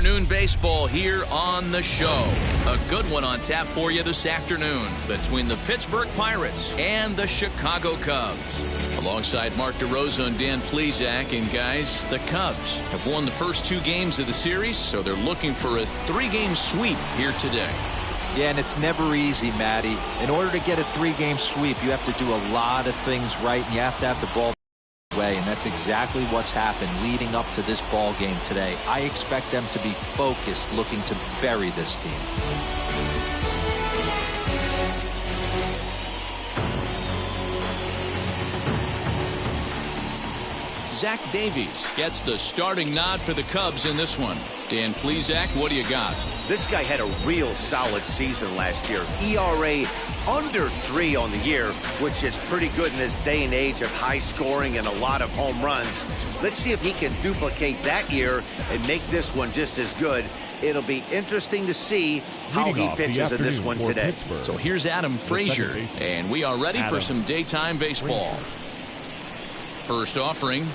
afternoon baseball here on the show. A good one on tap for you this afternoon between the Pittsburgh Pirates and the Chicago Cubs. Alongside Mark DeRosa and Dan Plesac, and guys, the Cubs have won the first 2 games of the series, so they're looking for a 3-game sweep here today. Yeah, and it's never easy, Matty. In order to get a 3-game sweep, you have to do a lot of things right, and you have to have the ball way, and that's exactly what's happened leading up to this ball game today. I expect them to be focused, looking to bury this team. Zach Davies gets the starting nod for the Cubs in this one. Dan Plesac, what do you got? This guy had a real solid season last year. ERA under 3 on the year, which is pretty good in this day and age of high scoring and a lot of home runs. Let's see if he can duplicate that year and make this one just as good. It'll be interesting to see how he pitches in this one today. So here's Adam Frazier, and we are ready for some daytime baseball. First offering.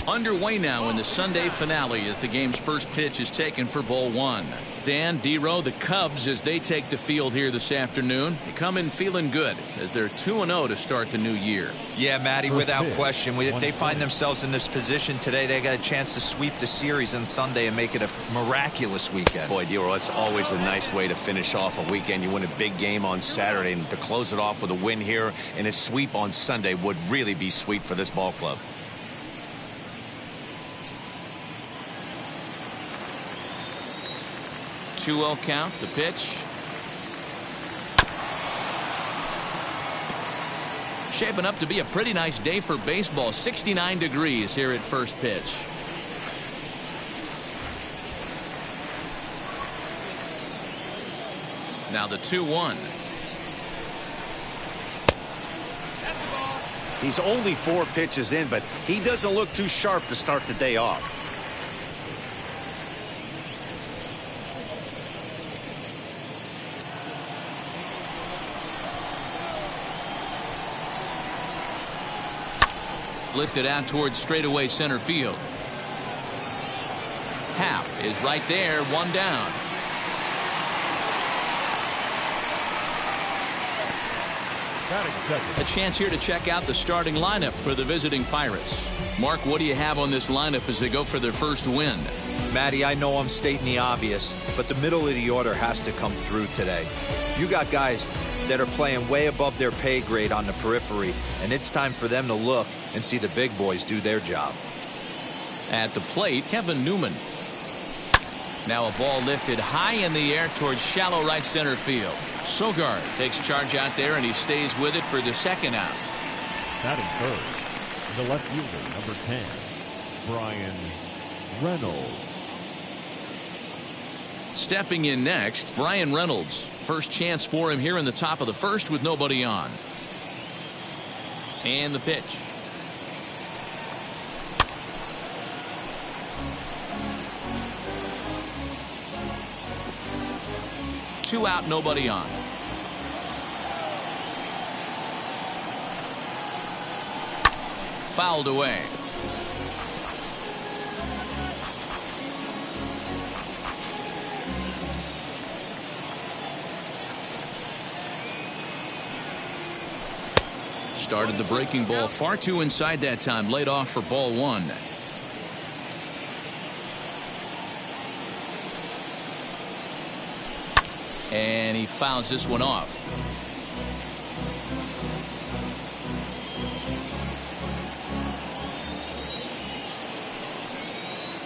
Underway now in the Sunday finale as the game's first pitch is taken for ball 1. Dan, D-Row, the Cubs, as they take the field here this afternoon, they come in feeling good as they're 2-0 to start the new year. Yeah, Matty, without question. They find themselves in this position today. They got a chance to sweep the series on Sunday and make it a miraculous weekend. Boy, D-Row, it's always a nice way to finish off a weekend. You win a big game on Saturday, and to close it off with a win here and a sweep on Sunday would really be sweet for this ball club. 2-0 count, the pitch. Shaping up to be a pretty nice day for baseball. 69 degrees here at first pitch. Now the 2-1. He's only 4 pitches in, but he doesn't look too sharp to start the day off. Lifted out towards straightaway center field. Happ is right there, 1 down. A chance here to check out the starting lineup for the visiting Pirates. Mark, what do you have on this lineup as they go for their first win? Matty, I know I'm stating the obvious, but the middle of the order has to come through today. You got guys that are playing way above their pay grade on the periphery, and it's time for them to look and see the big boys do their job. At the plate, Kevin Newman. Now a ball lifted high in the air towards shallow right center field. Sogard takes charge out there, and he stays with it for the second out. Batting third, the left fielder, number 10, Bryan Reynolds. Stepping in next, Bryan Reynolds. First chance for him here in the top of the first with nobody on. And the pitch. Two out, nobody on. Fouled away. Started the breaking ball far too inside that time. Laid off for ball 1. And he fouls this one off.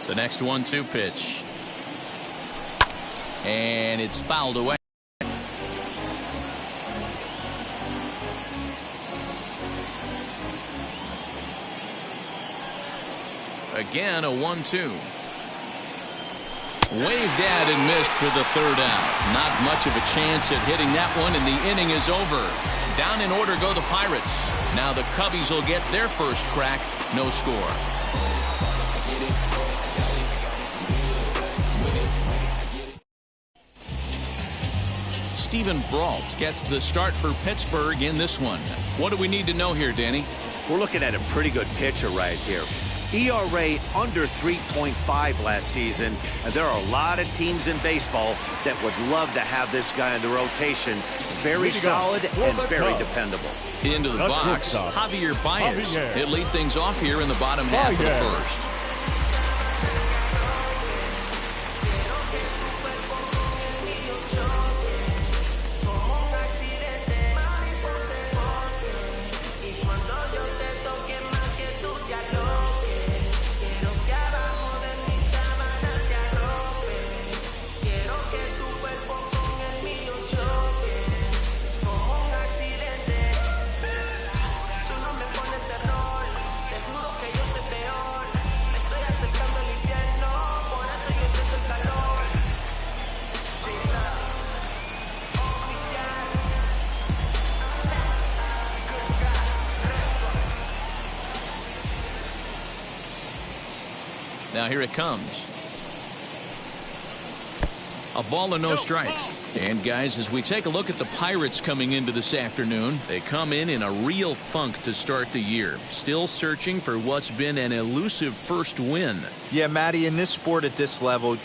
The next 1-2 pitch. And it's fouled away. Again, a 1-2. Waved at and missed for the third out. Not much of a chance at hitting that one, and the inning is over. Down in order go the Pirates. Now the Cubbies will get their first crack. No score. Steven Brault gets the start for Pittsburgh in this one. What do we need to know here, Danny? We're looking at a pretty good pitcher right here. ERA under 3.5 last season, and there are a lot of teams in baseball that would love to have this guy in the rotation. Very solid and very dependable. Into the box, Javier Baez. He'll lead things off here in the bottom half of the first. Now here it comes. A ball and no strikes. And guys, as we take a look at the Pirates coming into this afternoon, they come in a real funk to start the year. Still searching for what's been an elusive first win. Yeah, Matty, in this sport at this level,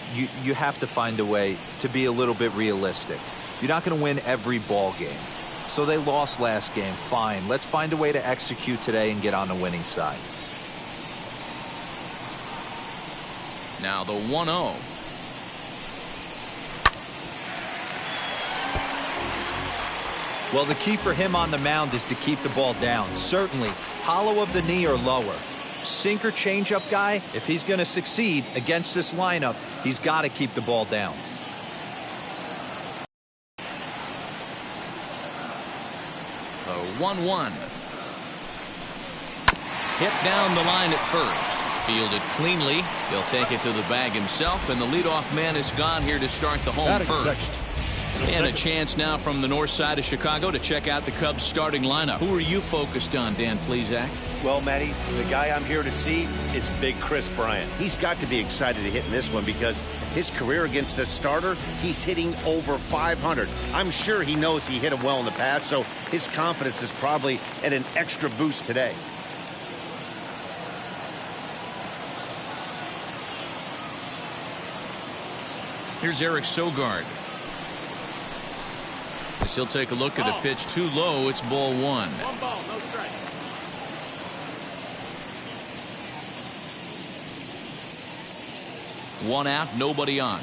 you have to find a way to be a little bit realistic. You're not going to win every ball game. So they lost last game. Fine. Let's find a way to execute today and get on the winning side. Now the 1-0. Well, the key for him on the mound is to keep the ball down. Certainly, hollow of the knee or lower. Sinker changeup guy, if he's going to succeed against this lineup, he's got to keep the ball down. The 1-1. Hit down the line at first. Fielded cleanly. He'll take it to the bag himself, and the leadoff man is gone here to start the home first. And a chance now from the north side of Chicago to check out the Cubs starting lineup. Who are you focused on, Dan Plesac? Well, Matty, the guy I'm here to see is Big Kris Bryant. He's got to be excited to hit in this one because his career against the starter, he's hitting over 500. I'm sure he knows he hit him well in the past, so his confidence is probably at an extra boost today. Here's Eric Sogard. As he'll take a look at a pitch too low, it's ball one. 1 ball, no strike. One out, nobody on.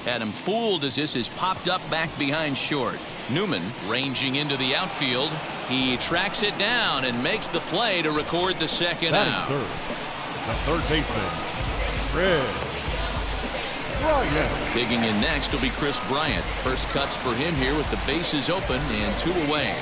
Had him fooled as this is popped up back behind short. Newman ranging into the outfield. He tracks it down and makes the play to record the second out. The third baseman, Kris Bryant. Digging in next will be Kris Bryant. First cuts for him here with the bases open and 2 away.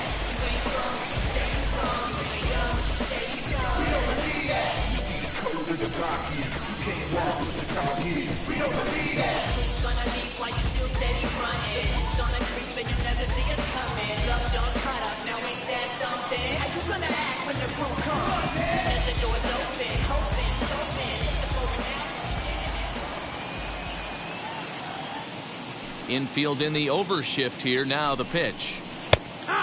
Infield in the overshift here. Now the pitch.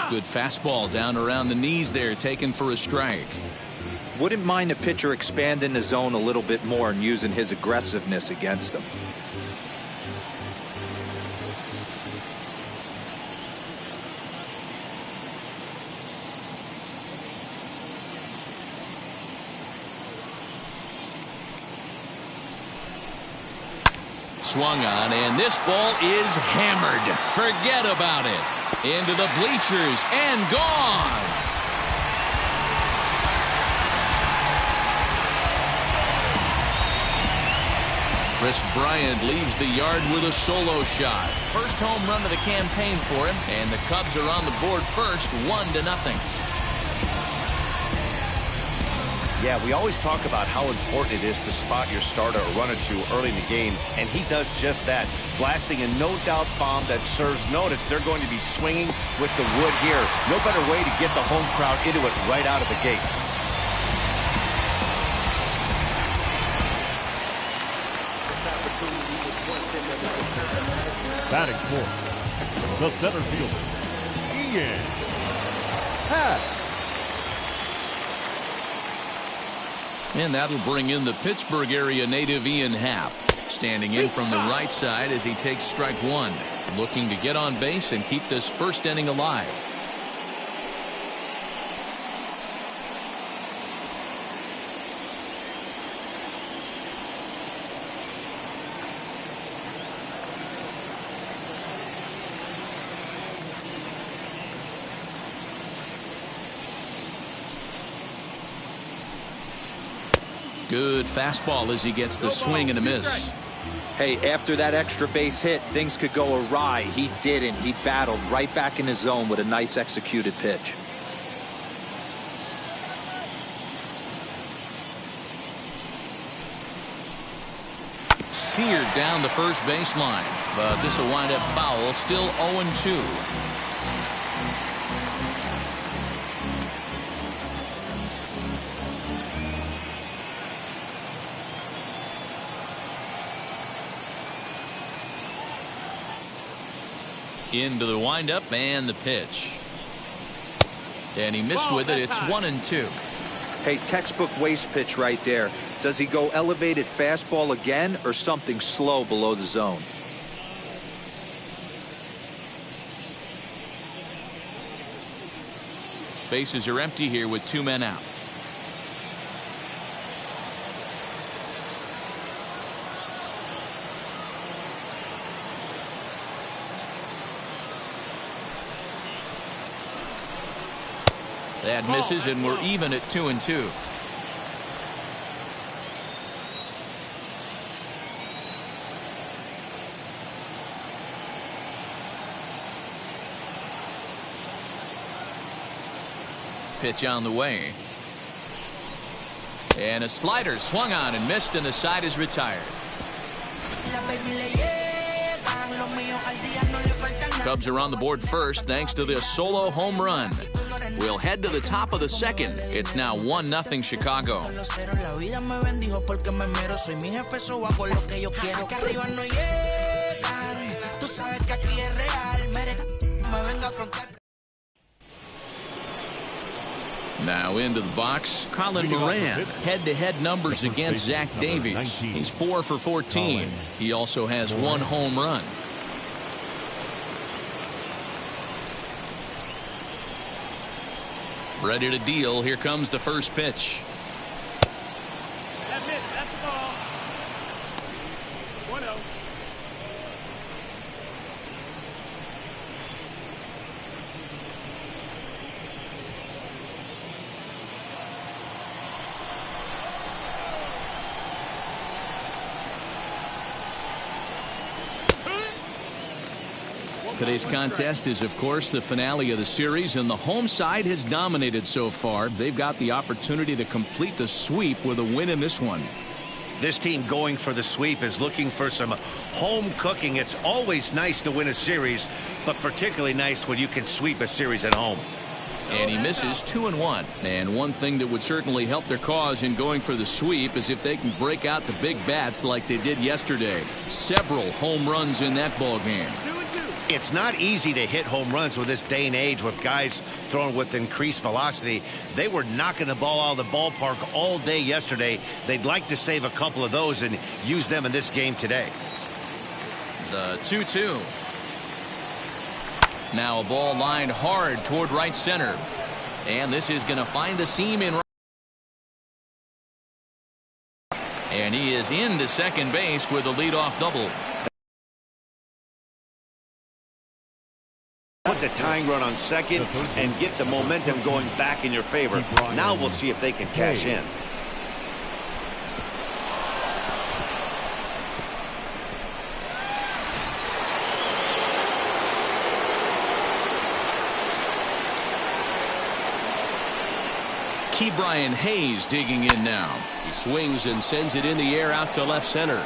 Good fastball down around the knees there, taken for a strike. Wouldn't mind a pitcher expanding the zone a little bit more and using his aggressiveness against them. Swung on, and this ball is hammered. Forget about it. Into the bleachers and gone. Kris Bryant leaves the yard with a solo shot. First home run of the campaign for him, and the Cubs are on the board first, 1-0. Yeah, we always talk about how important it is to spot your starter or run or two early in the game, and he does just that, blasting a no-doubt bomb that serves notice. They're going to be swinging with the wood here. No better way to get the home crowd into it right out of the gates. Batting fourth, the center fielder, Ian Happ. And that'll bring in the Pittsburgh area native Ian Happ, standing in from the right side as he takes strike one, looking to get on base and keep this first inning alive. Good fastball as he gets the swing and a miss. Hey, after that extra base hit, things could go awry. He didn't. He battled right back in his zone with a nice executed pitch. Seared down the first baseline, but this will wind up foul. Still 0-2. Into the windup and the pitch. And he missed with it. It's 1-2. Hey, textbook waste pitch right there. Does he go elevated fastball again or something slow below the zone? Bases are empty here with 2 men out. That misses, and we're even at 2-2. Pitch on the way. And a slider swung on and missed, and the side is retired. Cubs are on the board first thanks to this solo home run. We'll head to the top of the second. It's now 1-0 Chicago. Now into the box, Colin Moran. Head-to-head numbers against Zach Davies. He's 4 for 14. He also has 1 home run. Ready to deal. Here comes the first pitch. That's it. That's the ball. 1-0. Today's contest is, of course, the finale of the series, and the home side has dominated so far. They've got the opportunity to complete the sweep with a win in this one. This team going for the sweep is looking for some home cooking. It's always nice to win a series, but particularly nice when you can sweep a series at home. And he misses 2-1. And one thing that would certainly help their cause in going for the sweep is if they can break out the big bats like they did yesterday. Several home runs in that ball game. It's not easy to hit home runs with this day and age with guys throwing with increased velocity. They were knocking the ball out of the ballpark all day yesterday. They'd like to save a couple of those and use them in this game today. The 2-2. Now a ball lined hard toward right center. And this is going to find the seam in right. And he is into second base with a leadoff double. Put the tying run on second and get the momentum going back in your favor. Now we'll see if they can cash in. Ke'Bryan Hayes digging in now. He swings and sends it in the air out to left center.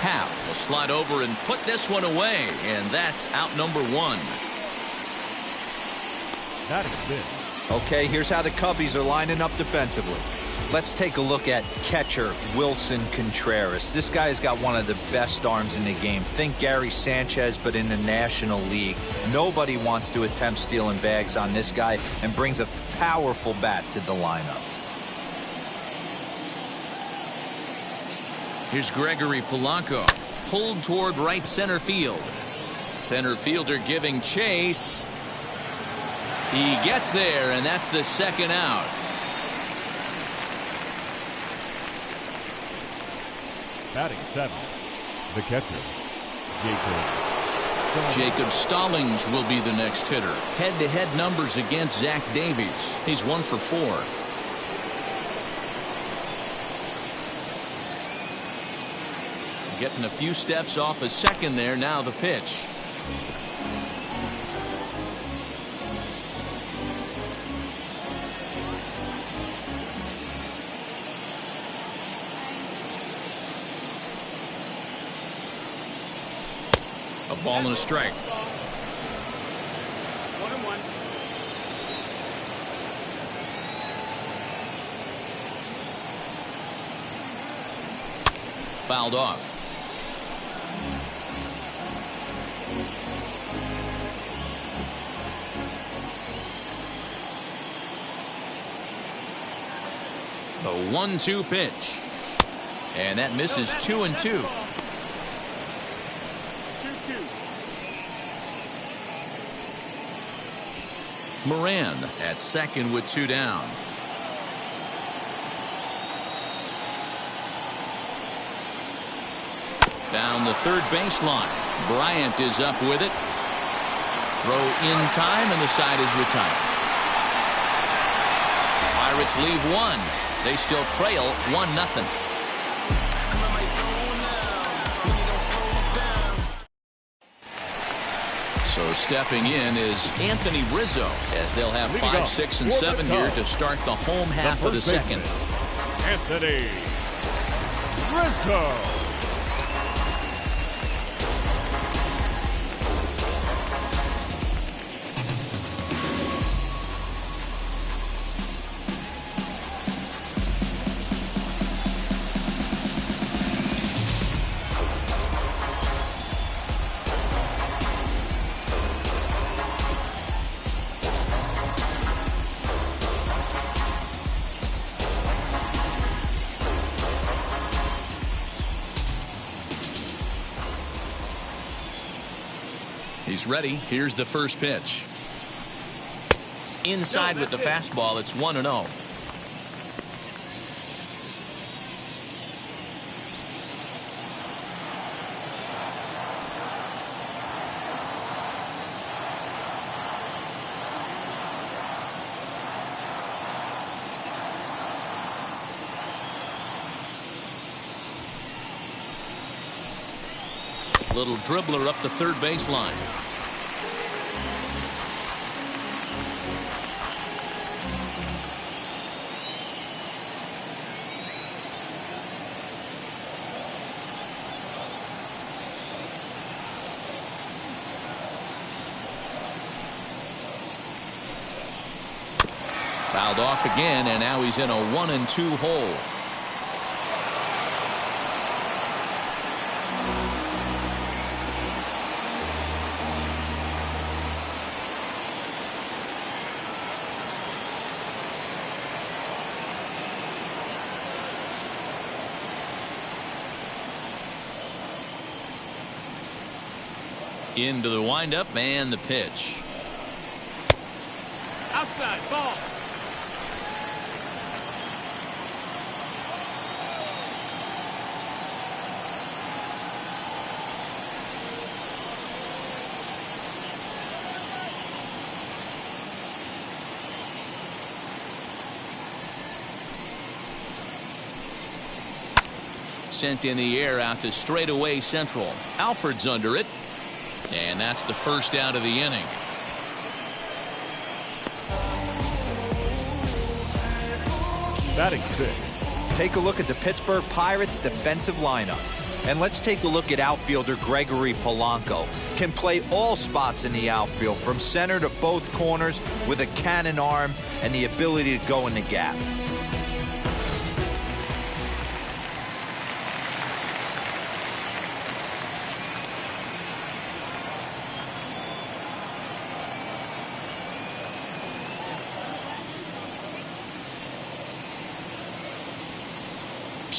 Happ will slide over and put this one away, and that's out number 1. That is it. Okay, here's how the Cubbies are lining up defensively. Let's take a look at catcher Wilson Contreras. This guy has got one of the best arms in the game. Think Gary Sanchez, but in the National League. Nobody wants to attempt stealing bags on this guy, and brings a powerful bat to the lineup. Here's Gregory Polanco, pulled toward right center field. Center fielder giving chase. He gets there, and that's the second out. Batting 7th, the catcher, Jacob Stallings will be the next hitter. Head-to-head numbers against Zach Davies. He's 1 for 4. Getting a few steps off a second there. Now the pitch. A ball and a strike. 1-1. Fouled off. The 1-2 pitch. And that misses 2-2. 2-2. Moran at second with 2 down. Down the third baseline. Bryant is up with it. Throw in time, and the side is retired. Pirates leave 1. They still trail 1-0. So stepping in is Anthony Rizzo, as they'll have 5, 6, and 7 here to start the home half of the second. Anthony Rizzo. He's ready. Here's the first pitch. Inside with the fastball. It's 1-0. Little dribbler up the third baseline. Fouled off again, and now he's in a 1-2 hole. Into the windup and the pitch. Outside ball. Sent in the air out to straightaway central. Alford's under it. And that's the first out of the inning. Batting 6. Take a look at the Pittsburgh Pirates defensive lineup. And let's take a look at outfielder Gregory Polanco. Can play all spots in the outfield, from center to both corners, with a cannon arm and the ability to go in the gap.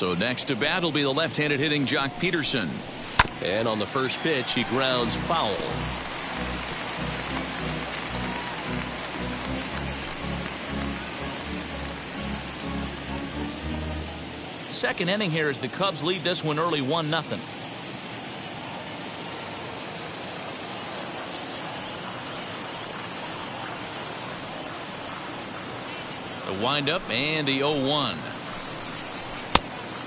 So next to bat will be the left-handed hitting Jock Peterson. And on the first pitch, he grounds foul. Second inning here as the Cubs lead this one early 1-0. The windup and the 0-1.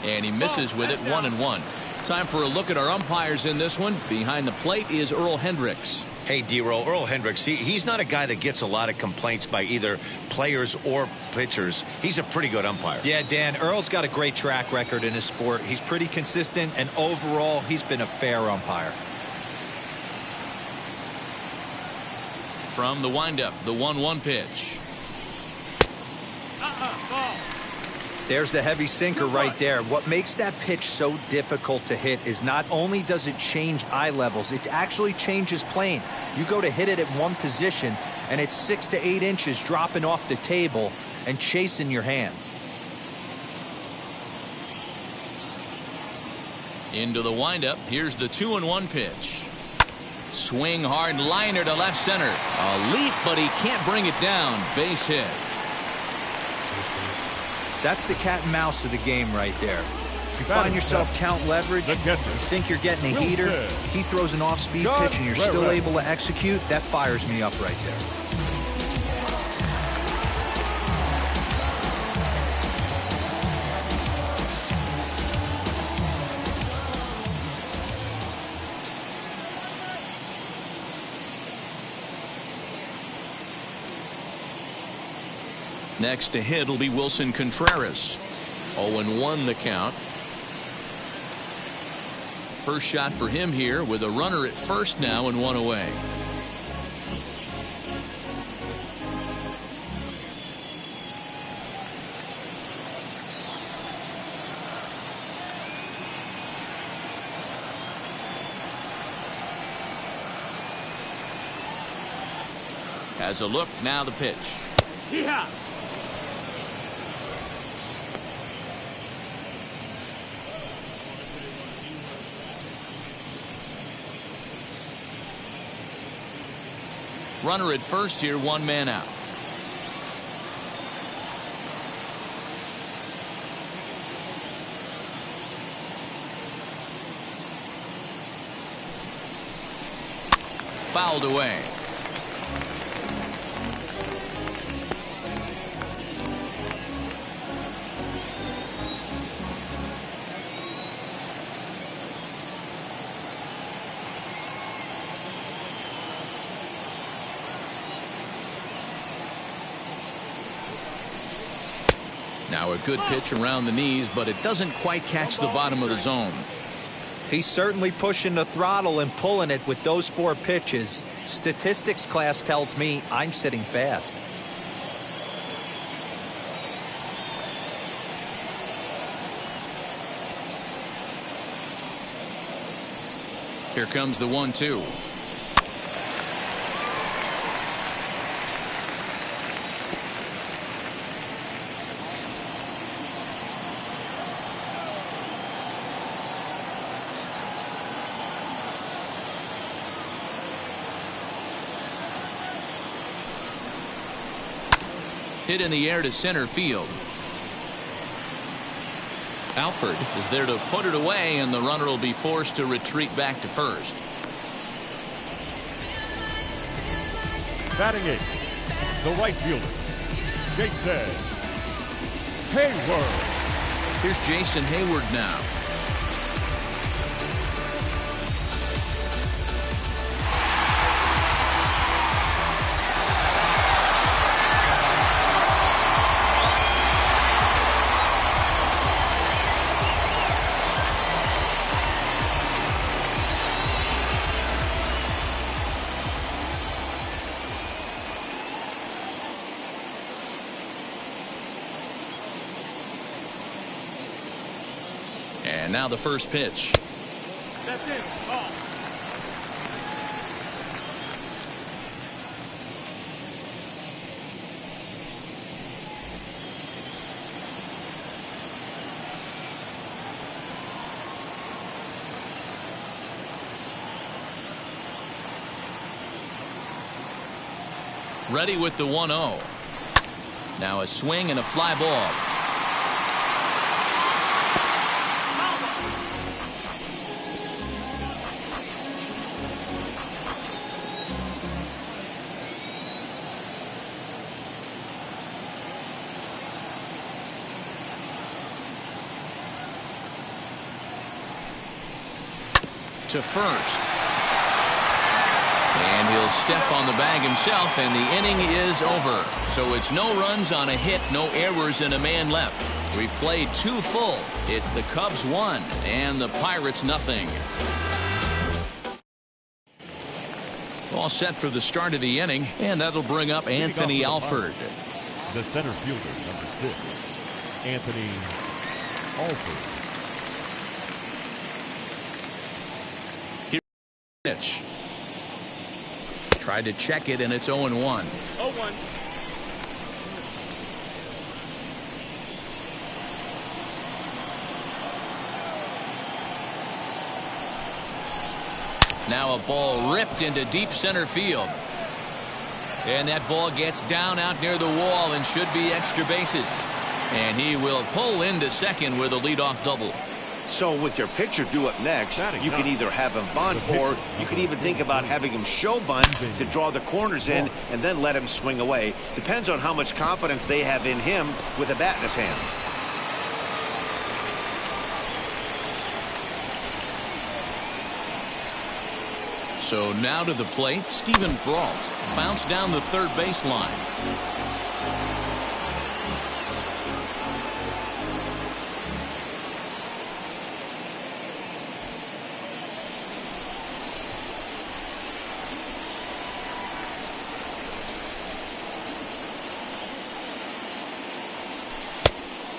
And he misses with it, 1-1. Time for a look at our umpires in this one. Behind the plate is Earl Hendricks. Hey, D-Roll, Earl Hendricks, he's not a guy that gets a lot of complaints by either players or pitchers. He's a pretty good umpire. Yeah, Dan, Earl's got a great track record in his sport. He's pretty consistent, and overall, he's been a fair umpire. From the windup, the 1-1 pitch. Ball. There's the heavy sinker right there. What makes that pitch so difficult to hit is not only does it change eye levels, it actually changes plane. You go to hit it at one position, and it's 6 to 8 inches dropping off the table and chasing your hands. Into the windup. Here's the 2-1 pitch. Swing hard liner to left center. A leap, but he can't bring it down. Base hit. That's the cat and mouse of the game right there. You find yourself count leverage, you think you're getting a heater, he throws an off-speed pitch and you're still able to execute, that fires me up right there. Next to hit will be Wilson Contreras. 0-1 the count. First shot for him here with a runner at first now and one away. Has a look, now the pitch. Yeah. Runner at first here, one man out. Fouled away. Now a good pitch around the knees, but it doesn't quite catch the bottom of the zone. He's certainly pushing the throttle and pulling it with those 4 pitches. Statistics class tells me I'm sitting fast. Here comes the 1-2. Hit in the air to center field. Alford is there to put it away, and the runner will be forced to retreat back to first. Batting 8th, the right fielder, Jason Hayward. Here's Jason Hayward now. And now the first pitch. That's it. Ball. Ready with the 1-0. Now a swing and a fly ball. To first. And he'll step on the bag himself, and the inning is over. So it's no runs on a hit, no errors, and a man left. We've played 2 full. It's the Cubs 1 and the Pirates nothing. All set for the start of the inning, and that'll bring up Anthony Alford. The center fielder, number 6, Anthony Alford. Pitch. Tried to check it, and it's 0-1. 0-1. Now a ball ripped into deep center field. And that ball gets down out near the wall and should be extra bases. And he will pull into second with a leadoff double. So with your pitcher due up next, you can either have him bunt, or you can even think about having him show bunt to draw the corners in and then let him swing away. Depends on how much confidence they have in him with a bat in his hands. So now to the plate, Steven Brault. Bounce down the third baseline.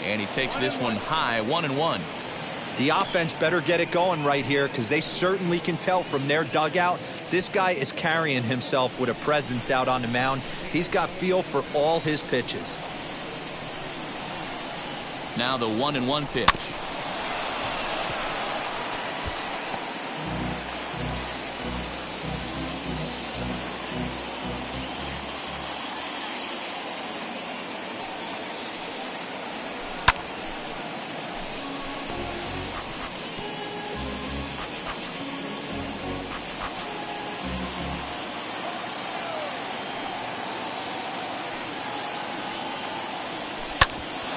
And he takes this one high, 1-1. The offense better get it going right here, because they certainly can tell from their dugout this guy is carrying himself with a presence out on the mound. He's got feel for all his pitches. Now the 1-1 pitch.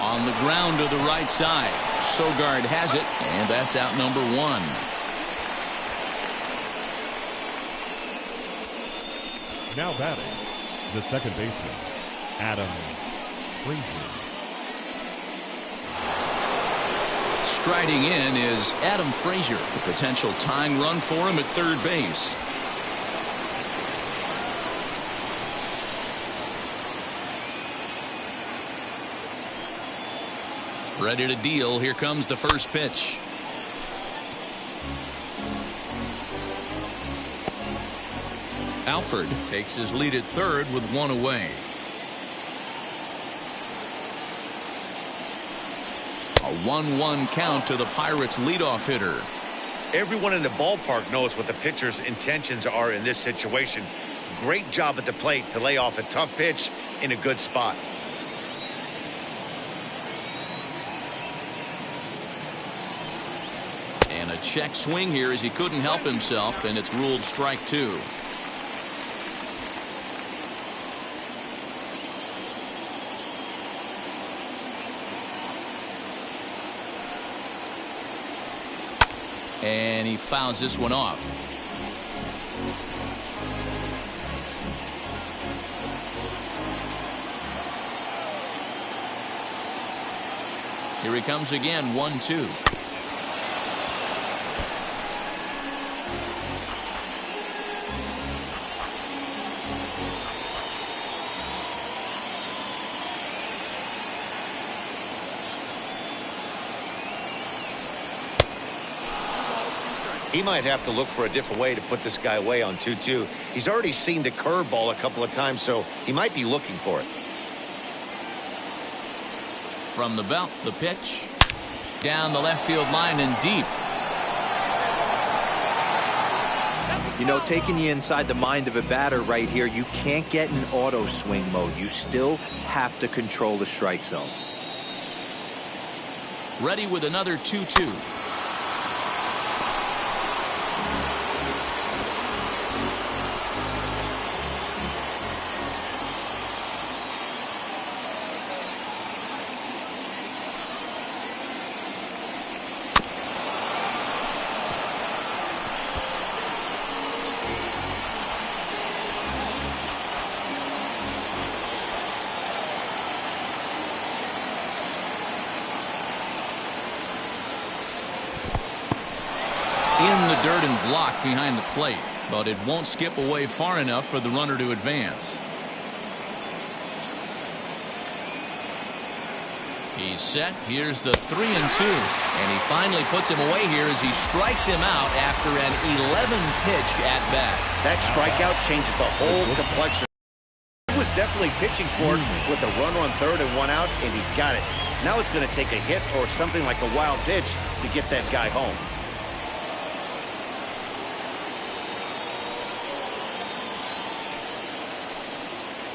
On the ground to the right side. Sogard has it, and that's out number 1. Now batting, the second baseman, Adam Frazier. Striding in is Adam Frazier. A potential tying run for him at third base. Ready to deal. Here comes the first pitch. Alford takes his lead at third with 1 away. A 1-1 count to the Pirates leadoff hitter. Everyone in the ballpark knows what the pitcher's intentions are in this situation. Great job at the plate to lay off a tough pitch in a good spot. And a check swing here as he couldn't help himself, and it's ruled strike 2. And he fouls this one off. Here he comes again, 1-2. He might have to look for a different way to put this guy away on 2-2. He's already seen the curveball a couple of times, so he might be looking for it. From the belt, the pitch. Down the left field line and deep. You know, taking you inside the mind of a batter right here, you can't get in auto swing mode. You still have to control the strike zone. Ready with another 2-2. In the dirt and blocked behind the plate, but it won't skip away far enough for the runner to advance. He's set. Here's the 3-2, and he finally puts him away here as he strikes him out after an 11-pitch at bat. That strikeout changes the whole complexion. He was definitely pitching for it with a runner on third and one out, and he got it. Now it's going to take a hit or something like a wild pitch to get that guy home.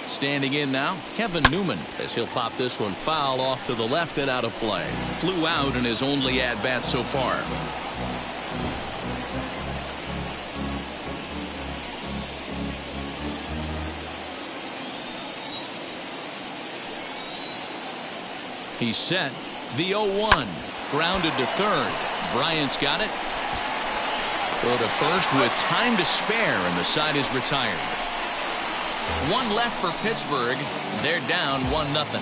Standing in now, Kevin Newman, as he'll pop this one foul off to the left and out of play. Flew out in his only at-bat so far. He's set. The 0-1. Grounded to third. Bryant's got it. Go to first with time to spare, and the side is retired. One left for Pittsburgh. They're down 1-0.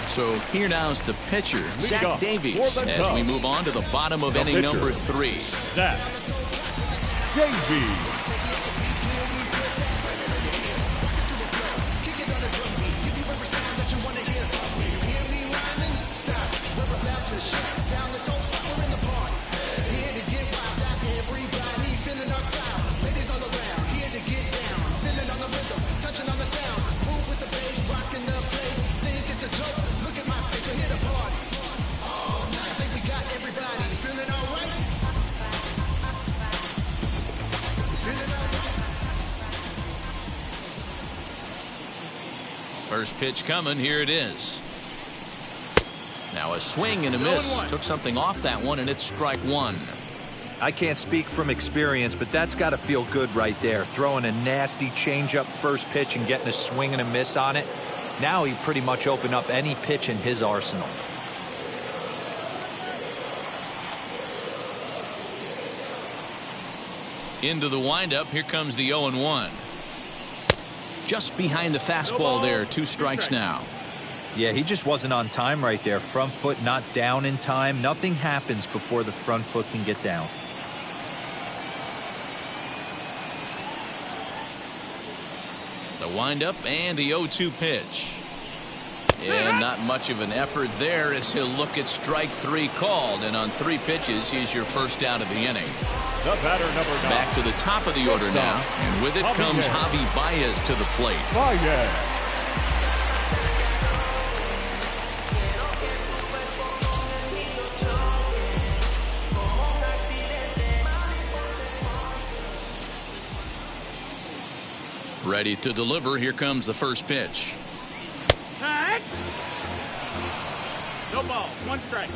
So here now's the pitcher, Zach Davies, as we move on to the bottom of inning number 3. Zach Davies. First pitch coming. Here it is. Now a swing and a miss. Took something off that one, and it's strike one. I can't speak from experience, but that's got to feel good right there. Throwing a nasty changeup first pitch and getting a swing and a miss on it. Now he pretty much opened up any pitch in his arsenal. Into the windup. Here comes the 0-1. Just behind the fastball there. 2 strikes now. Yeah, he just wasn't on time right there. Front foot not down in time. Nothing happens before the front foot can get down. The windup and the 0-2 pitch. And not much of an effort there as he'll look at strike 3 called. And on 3 pitches, he's your first out of the inning. The batter, number 9. Back to the top of the order now. And with it comes Javi Baez to the plate. Baez. Ready to deliver. Here comes the first pitch. No ball. 1 strike.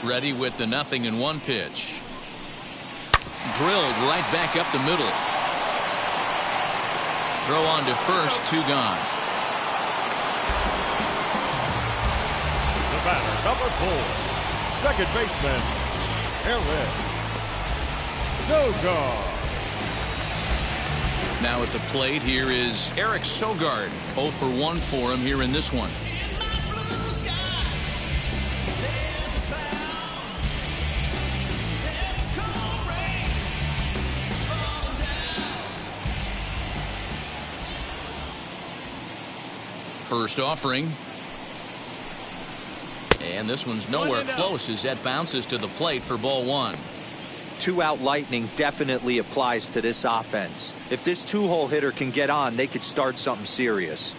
Ready with the 0-1 pitch. Drilled right back up the middle. Throw on to first. 2 gone. The batter, number 4. Second baseman, Eric Sogard. Now at the plate, here is Eric Sogard. 0 for 1 for him here in this one. First offering. And this one's nowhere close as that bounces to the plate for ball 1. two-out lightning definitely applies to this offense. If this two-hole hitter can get on, they could start something serious.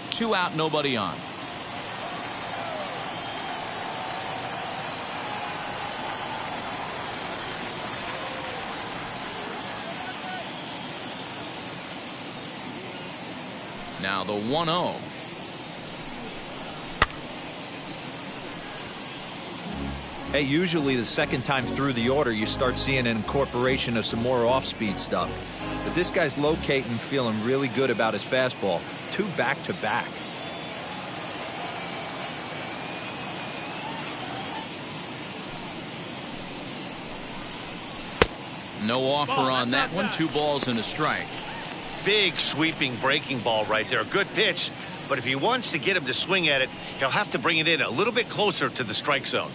2 out, nobody on. Now the 1-0. Hey, usually the second time through the order, you start seeing an incorporation of some more off-speed stuff. But this guy's locating, feeling really good about his fastball. 2 back-to-back. No offer on that one. 2 balls and a strike. Big sweeping breaking ball right there. Good pitch. But if he wants to get him to swing at it, he'll have to bring it in a little bit closer to the strike zone.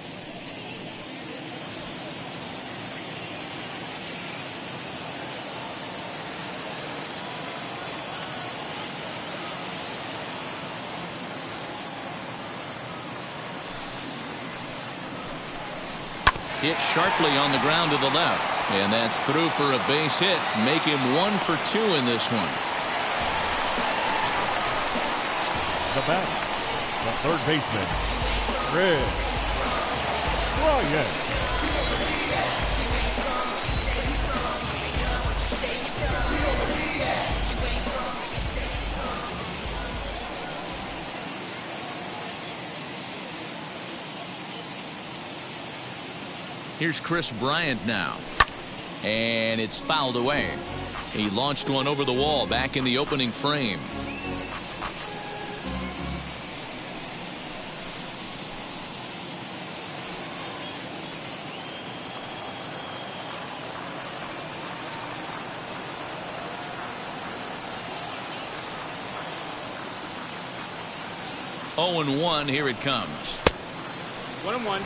Hit sharply on the ground to the left. And that's through for a base hit. Make him 1 for 2 in this one. The bat, the third baseman, Kris Bryant. Here's Kris Bryant now. And it's fouled away. He launched one over the wall back in the opening frame. Oh, and 1. Here it comes. 1-1.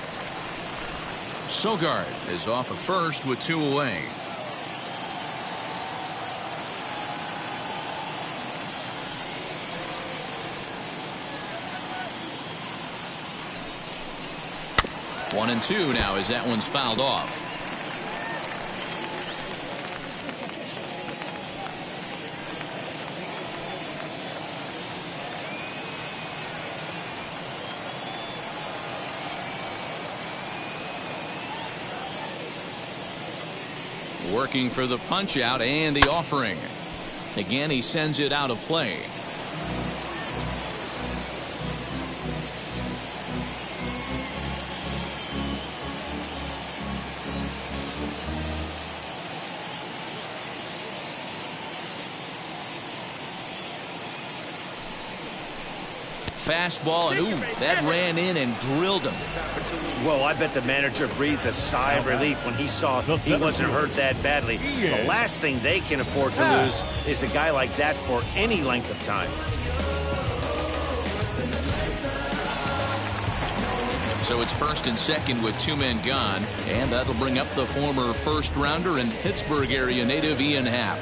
Sogard is off of first with 2 away. One and 2 now as that one's fouled off. Working for the punch out and the offering. Again, he sends it out of play. Fastball, and ooh, that ran in and drilled him. Well, I bet the manager breathed a sigh of relief when he saw he wasn't hurt that badly. The last thing they can afford to lose is a guy like that for any length of time. So it's first and second with 2 men gone, and that'll bring up the former first-rounder and Pittsburgh area native Ian Happ.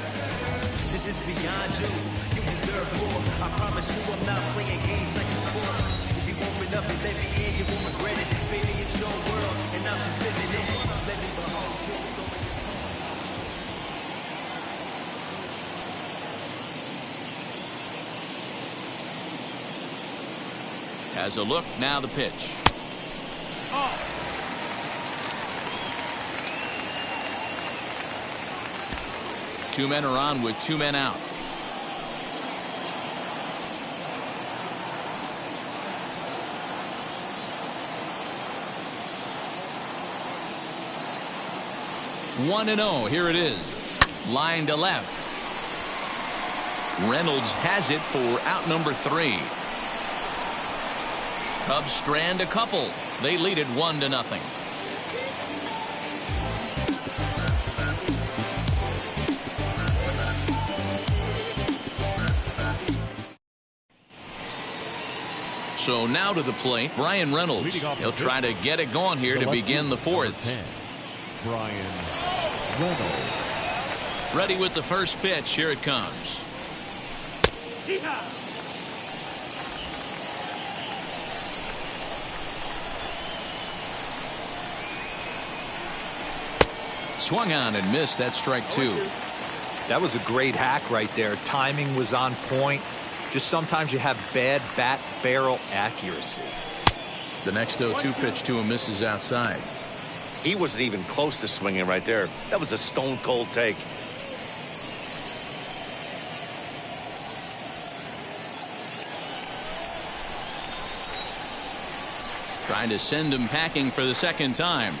This is beyond you. You deserve more. I promise you I'm not playing games like a sport. If you open up and let me in, you won't regret it. Baby, it's your world, and I'm just living in it. Let me behold you. Has a look, now the pitch. Two men are on with 2 men out. One and 0. Here it is. Line to left. Reynolds has it for out number 3. Cubs strand a couple. They lead it 1-0. So now to the plate, Bryan Reynolds. He'll try to get it going here to begin the 4th. Bryan Reynolds. Ready with the first pitch. Here it comes. Swung on and missed. That's strike 2. That was a great hack right there. Timing was on point. Just sometimes you have bad bat barrel accuracy. The next 0-2 pitch to him misses outside. He wasn't even close to swinging right there. That was a stone cold take. Trying to send him packing for the second time.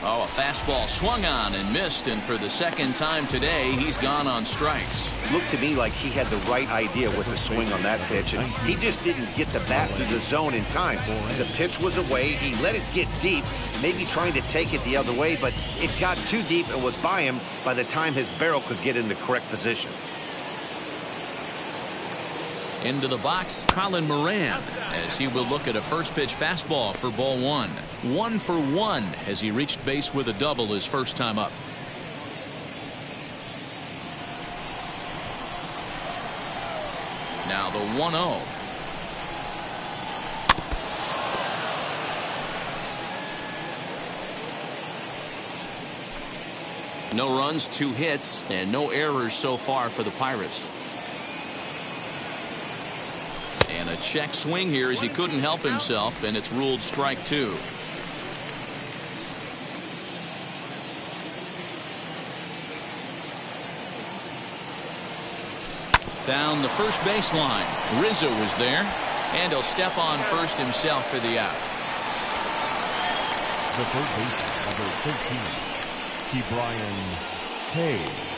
Oh, a fastball swung on and missed, and for the second time today, he's gone on strikes. Looked to me like he had the right idea with the swing on that pitch, and he just didn't get the bat to the zone in time. The pitch was away. He let it get deep, maybe trying to take it the other way, but it got too deep and was by him by the time his barrel could get in the correct position. Into the box, Colin Moran, as he will look at a first pitch fastball for ball 1. 1 for 1 as he reached base with a double his first time up. Now the 1-0. No runs, 2 hits, and no errors so far for the Pirates. And a check swing here as he couldn't help himself, and it's ruled strike 2. Down the first baseline, Rizzo was there, and he'll step on first himself for the out. The third baseman, number 13, Ke'Bryan Hayes.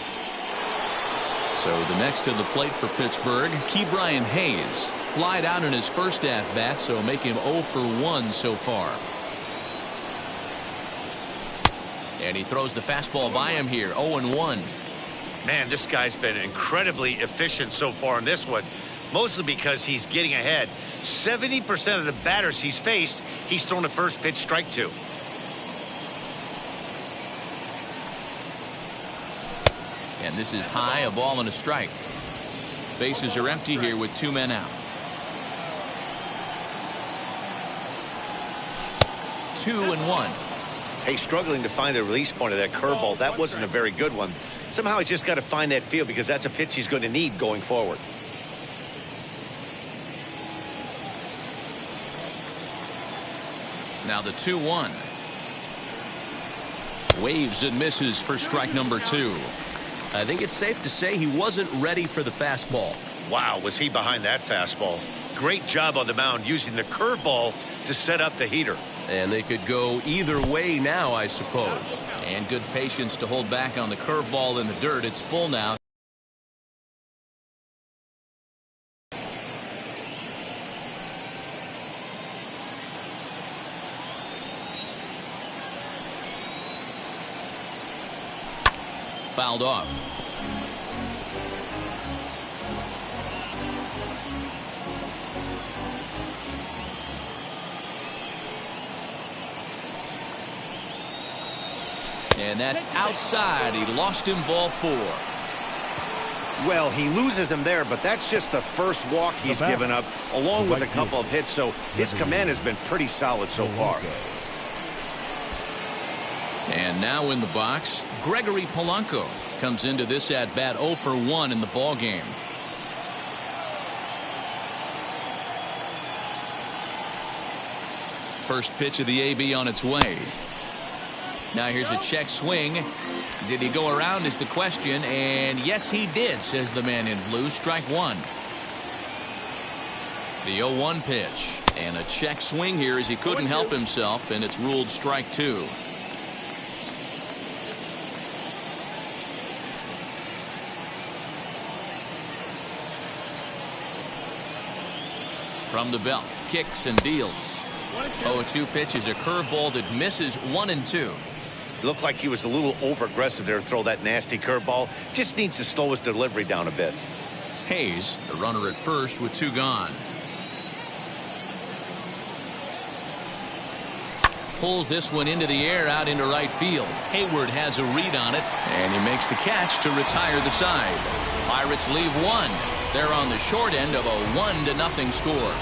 So the next to the plate for Pittsburgh, Ke'Bryan Hayes. Flied out in his first at-bat, so make him 0 for 1 so far. And he throws the fastball by him here, 0-1. Man, this guy's been incredibly efficient so far in this one, mostly because he's getting ahead. 70% of the batters he's faced, he's thrown the first pitch, strike 2. And this is high, a ball and a strike. Bases are empty here with 2 men out. 2-1. Hey, struggling to find the release point of that curveball. That wasn't a very good one. Somehow he's just got to find that feel, because that's a pitch he's going to need going forward. Now the 2-1. Waves and misses for strike number 2. I think it's safe to say he wasn't ready for the fastball. Wow, was he behind that fastball. Great job on the mound using the curveball to set up the heater. And they could go either way now, I suppose. And good patience to hold back on the curveball in the dirt. It's full now. Fouled off. And that's outside. He lost him, ball 4. Well, he loses him there, but that's just the first walk he's given up, along with a couple of hits, so his command has been pretty solid so far. And now in the box, Gregory Polanco comes into this at-bat 0 for 1 in the ballgame. First pitch of the AB on its way. Now here's a check swing. Did he go around is the question, and yes he did, says the man in blue. Strike 1. The 0-1 pitch, and a check swing here as he couldn't help himself, and it's ruled strike 2. From the belt, kicks and deals. 0-2 pitch is a curveball that misses 1-2. Looked like he was a little over-aggressive there to throw that nasty curveball. Just needs to slow his delivery down a bit. Hayes, the runner at first with 2 gone. Pulls this one into the air out into right field. Hayward has a read on it, and he makes the catch to retire the side. Pirates leave 1. They're on the short end of a 1-0 score.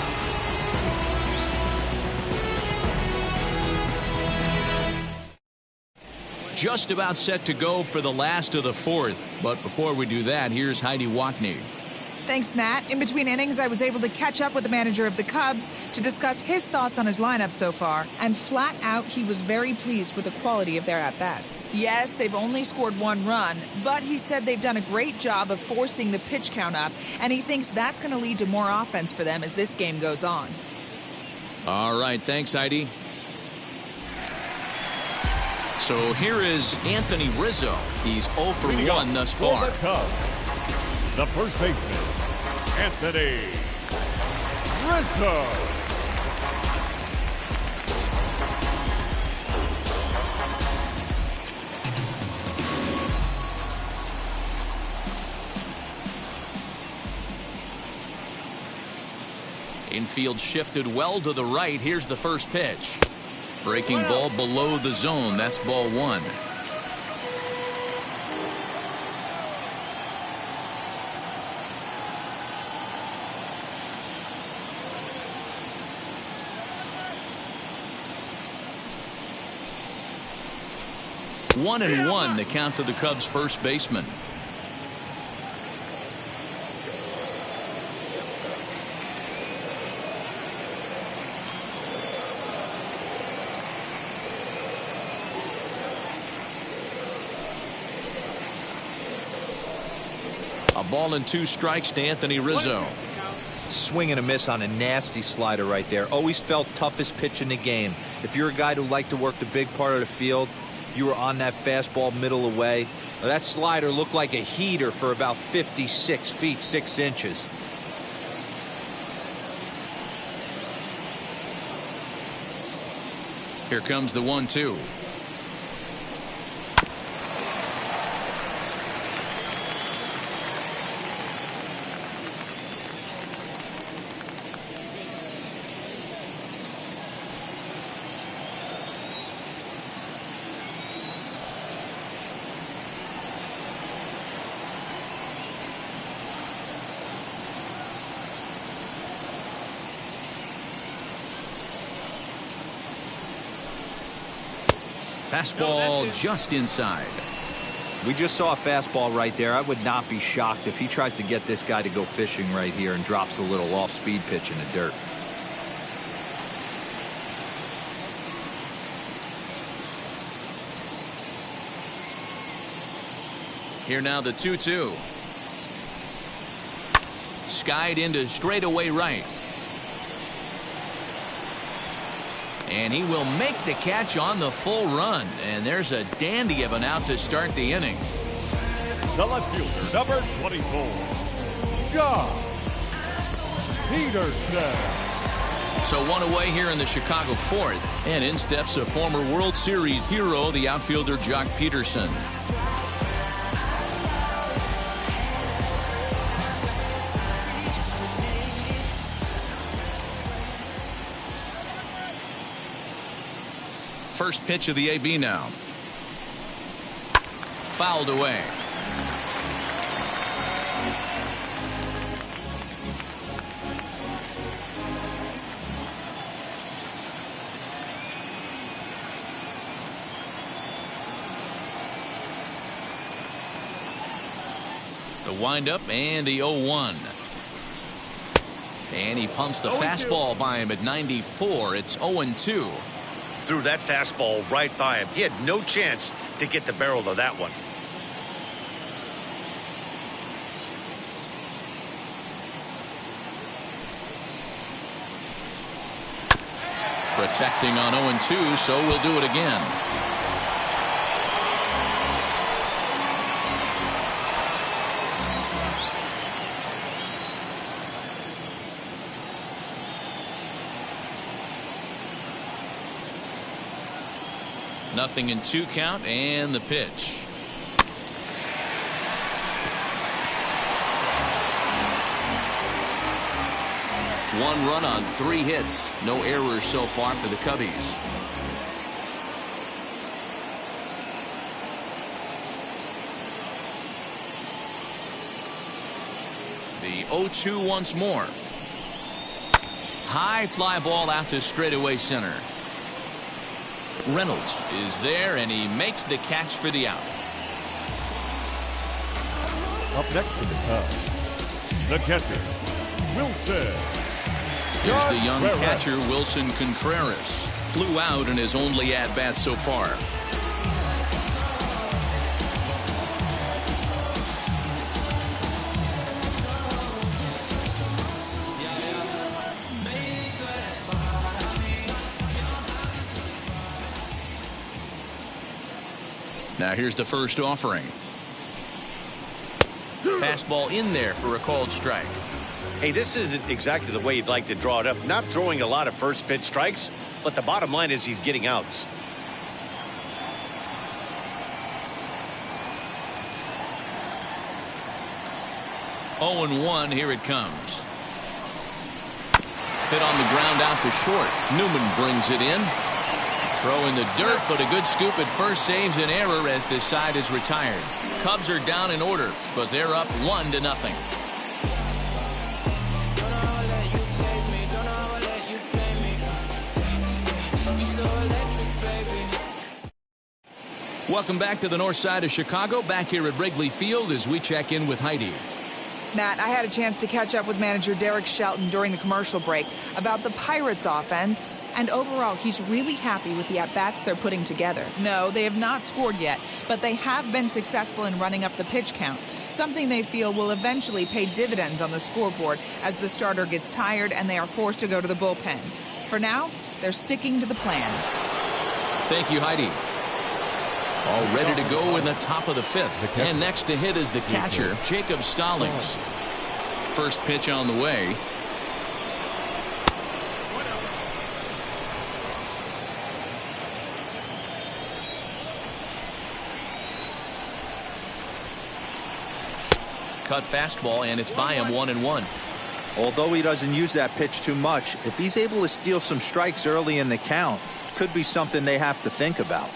just about set to go for the last of the fourth. But before we do that, here's Heidi Watney. Thanks, Matt. In between innings, I was able to catch up with the manager of the Cubs to discuss his thoughts on his lineup so far. And flat out, he was very pleased with the quality of their at-bats. Yes, they've only scored 1 run, but he said they've done a great job of forcing the pitch count up, and he thinks that's going to lead to more offense for them as this game goes on. All right, thanks, Heidi. So here is Anthony Rizzo. He's 0 for 1 thus far. The first baseman, Anthony Rizzo. Infield shifted well to the right. Here's the first pitch. Breaking ball below the zone. That's ball 1. One and one, the count to the Cubs' first baseman. A ball and 2 strikes to Anthony Rizzo. Swing and a miss on a nasty slider right there. Always felt toughest pitch in the game. If you're a guy who liked to work the big part of the field, you were on that fastball middle away. That slider looked like a heater for about 56 feet 6 inches. Here comes the 1-2. Fastball just inside. We just saw a fastball right there. I would not be shocked if he tries to get this guy to go fishing right here and drops a little off-speed pitch in the dirt. Here now the 2-2. Skied into straightaway right. And he will make the catch on the full run. And there's a dandy of an out to start the inning. The left fielder, number 24, Josh Peterson. So 1 away here in the Chicago fourth. And in steps a former World Series hero, the outfielder Jock Peterson. First pitch of the AB now. Fouled away. The windup and the 0-1. And he pumps the fastball by him at 94. It's 0-2. Threw that fastball right by him. He had no chance to get the barrel of that one. Protecting on 0-2, so we'll do it again. Nothing in 2 count and the pitch. One run on 3 hits. No errors so far for the Cubbies. The 0-2 once more. High fly ball out to straightaway center. Reynolds is there, and he makes the catch for the out. Up next for the Cubs, the catcher, Wilson. Here's the young Contreras. catcher, Wilson Contreras. Flew out in his only at-bat so far. Now here's the first offering. Fastball in there for a called strike. Hey, this isn't exactly the way you'd like to draw it up. Not throwing a lot of first pitch strikes, but the bottom line is he's getting outs. Oh, 0-1, here it comes. Hit on the ground out to short. Newman brings it in. Throw in the dirt, but a good scoop at first saves an error as this side is retired. Cubs are down in order, but they're up 1-0. Welcome back to the north side of Chicago, back here at Wrigley Field as we check in with Heidi. Matt, I had a chance to catch up with manager Derek Shelton during the commercial break about the Pirates offense, and overall he's really happy with the at-bats they're putting together. No, they have not scored yet, but they have been successful in running up the pitch count, something they feel will eventually pay dividends on the scoreboard as the starter gets tired and they are forced to go to the bullpen. For now, they're sticking to the plan. Thank you, Heidi. All ready to go in the top of the fifth. And next to hit is the catcher, Jacob Stallings. First pitch on the way. Cut fastball, and it's by him 1-1. Although he doesn't use that pitch too much, if he's able to steal some strikes early in the count, could be something they have to think about.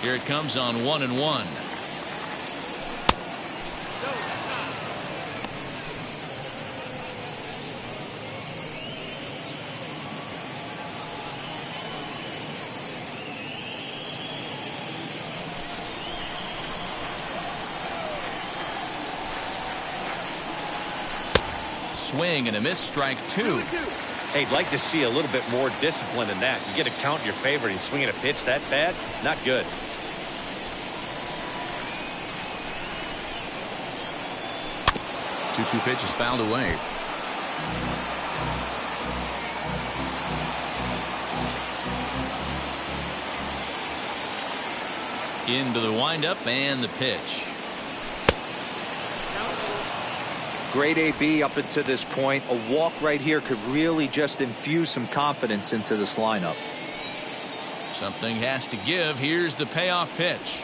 Here it comes on 1-1. Swing and a miss, strike 2. Hey, I'd like to see a little bit more discipline in that. You get a count in your favor and swinging a pitch that bad, not good. 2-2 pitch is fouled away. Into the windup and the pitch. Great AB up until this point. A walk right here could really just infuse some confidence into this lineup. Something has to give. Here's the payoff pitch.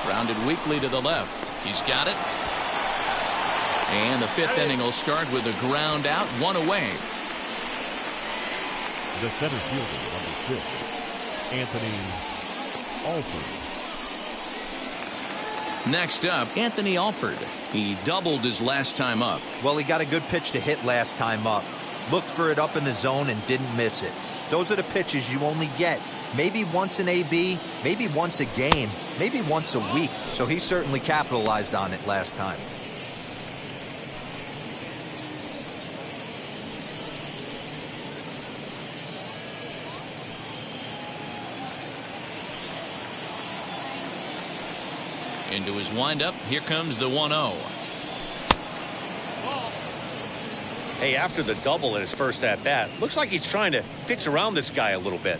Grounded weakly to the left. He's got it. And the fifth inning will start with a ground out, 1 away. The center fielder, number 6, Anthony Alford. Next up, Anthony Alford. He doubled his last time up. Well, he got a good pitch to hit last time up. Looked for it up in the zone and didn't miss it. Those are the pitches you only get maybe once in AB, maybe once a game, maybe once a week. So he certainly capitalized on it last time. Into his windup. Here comes the 1-0. Hey, after the double in his first at-bat, looks like he's trying to pitch around this guy a little bit.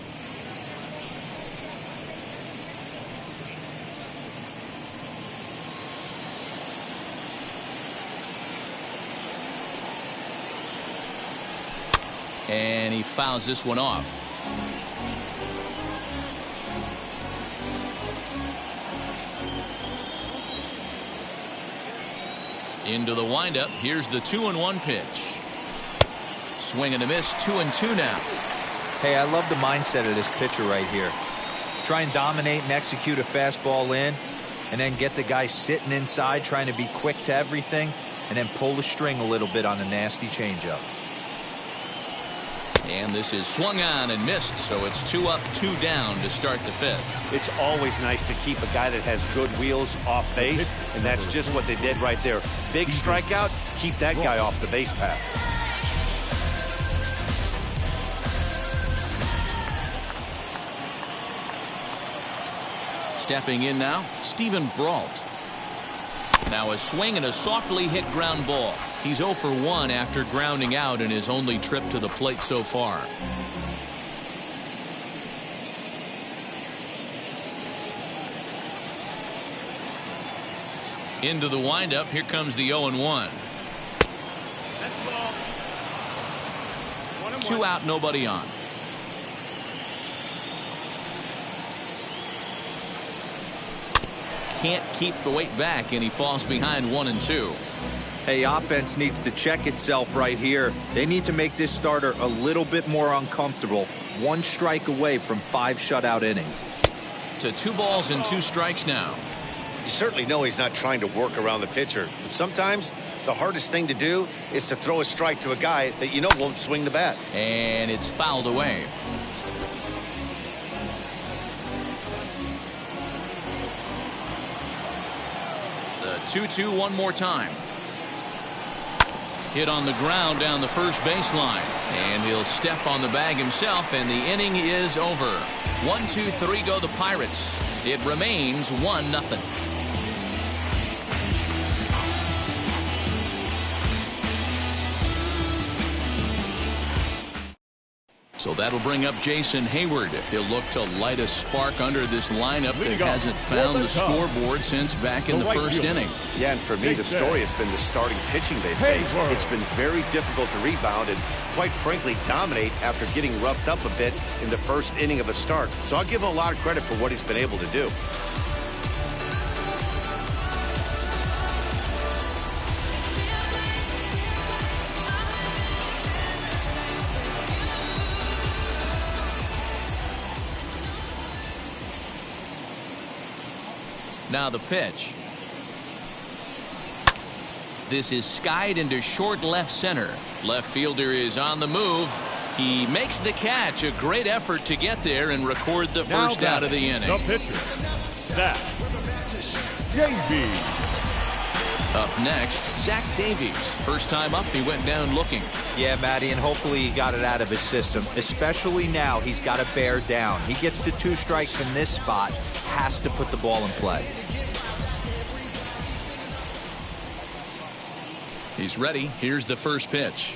And he fouls this one off. Into the windup. Here's the 2-1 pitch. Swing and a miss, 2-2 now. Hey, I love the mindset of this pitcher right here. Try and dominate and execute a fastball in, and then get the guy sitting inside trying to be quick to everything, and then pull the string a little bit on a nasty changeup. And this is swung on and missed, so it's 2 up, 2 down to start the 5th. It's always nice to keep a guy that has good wheels off base, and that's just what they did right there. Big strikeout, keep that guy off the base path. Stepping in now, Steven Brault. Now a swing and a softly hit ground ball. He's 0 for 1 after grounding out in his only trip to the plate so far. Into the windup, here comes the 0-1. 2 out, nobody on. Can't keep the weight back, and he falls behind 1-2. Hey, offense needs to check itself right here. They need to make this starter a little bit more uncomfortable. 1 strike away from 5 shutout innings. To 2 balls and 2 strikes now. You certainly know he's not trying to work around the pitcher. But sometimes the hardest thing to do is to throw a strike to a guy that you know won't swing the bat. And it's fouled away. The 2-2 one more time. Hit on the ground down the first baseline, and he'll step on the bag himself, and the inning is over. 1, 2, 3 go the Pirates. It remains 1-0. So that'll bring up Jason Hayward. He'll look to light a spark under this lineup that hasn't found the scoreboard since back in the first inning. Yeah, and for me, the story has been the starting pitching they faced. It's been very difficult to rebound and, quite frankly, dominate after getting roughed up a bit in the first inning of a start. So I'll give him a lot of credit for what he's been able to do. Now the pitch. This is skied into short left center. Left fielder is on the move. He makes the catch. A great effort to get there and record the first out of the inning. The pitcher, Zach Davies. Up next, Zach Davies. First time up, he went down looking. Yeah, Matty, and hopefully he got it out of his system. Especially now, he's got to bear down. He gets the 2 strikes in this spot, has to put the ball in play. He's ready. Here's the first pitch.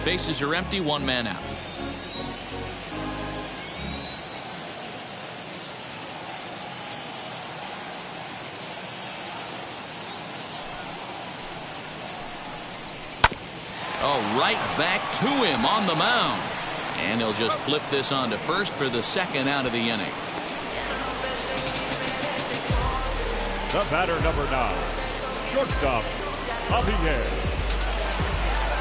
Bases are empty, 1 man out. Oh, right back to him on the mound. And he'll just flip this on to first for the 2nd out of the inning. The batter, number 9, shortstop, Javier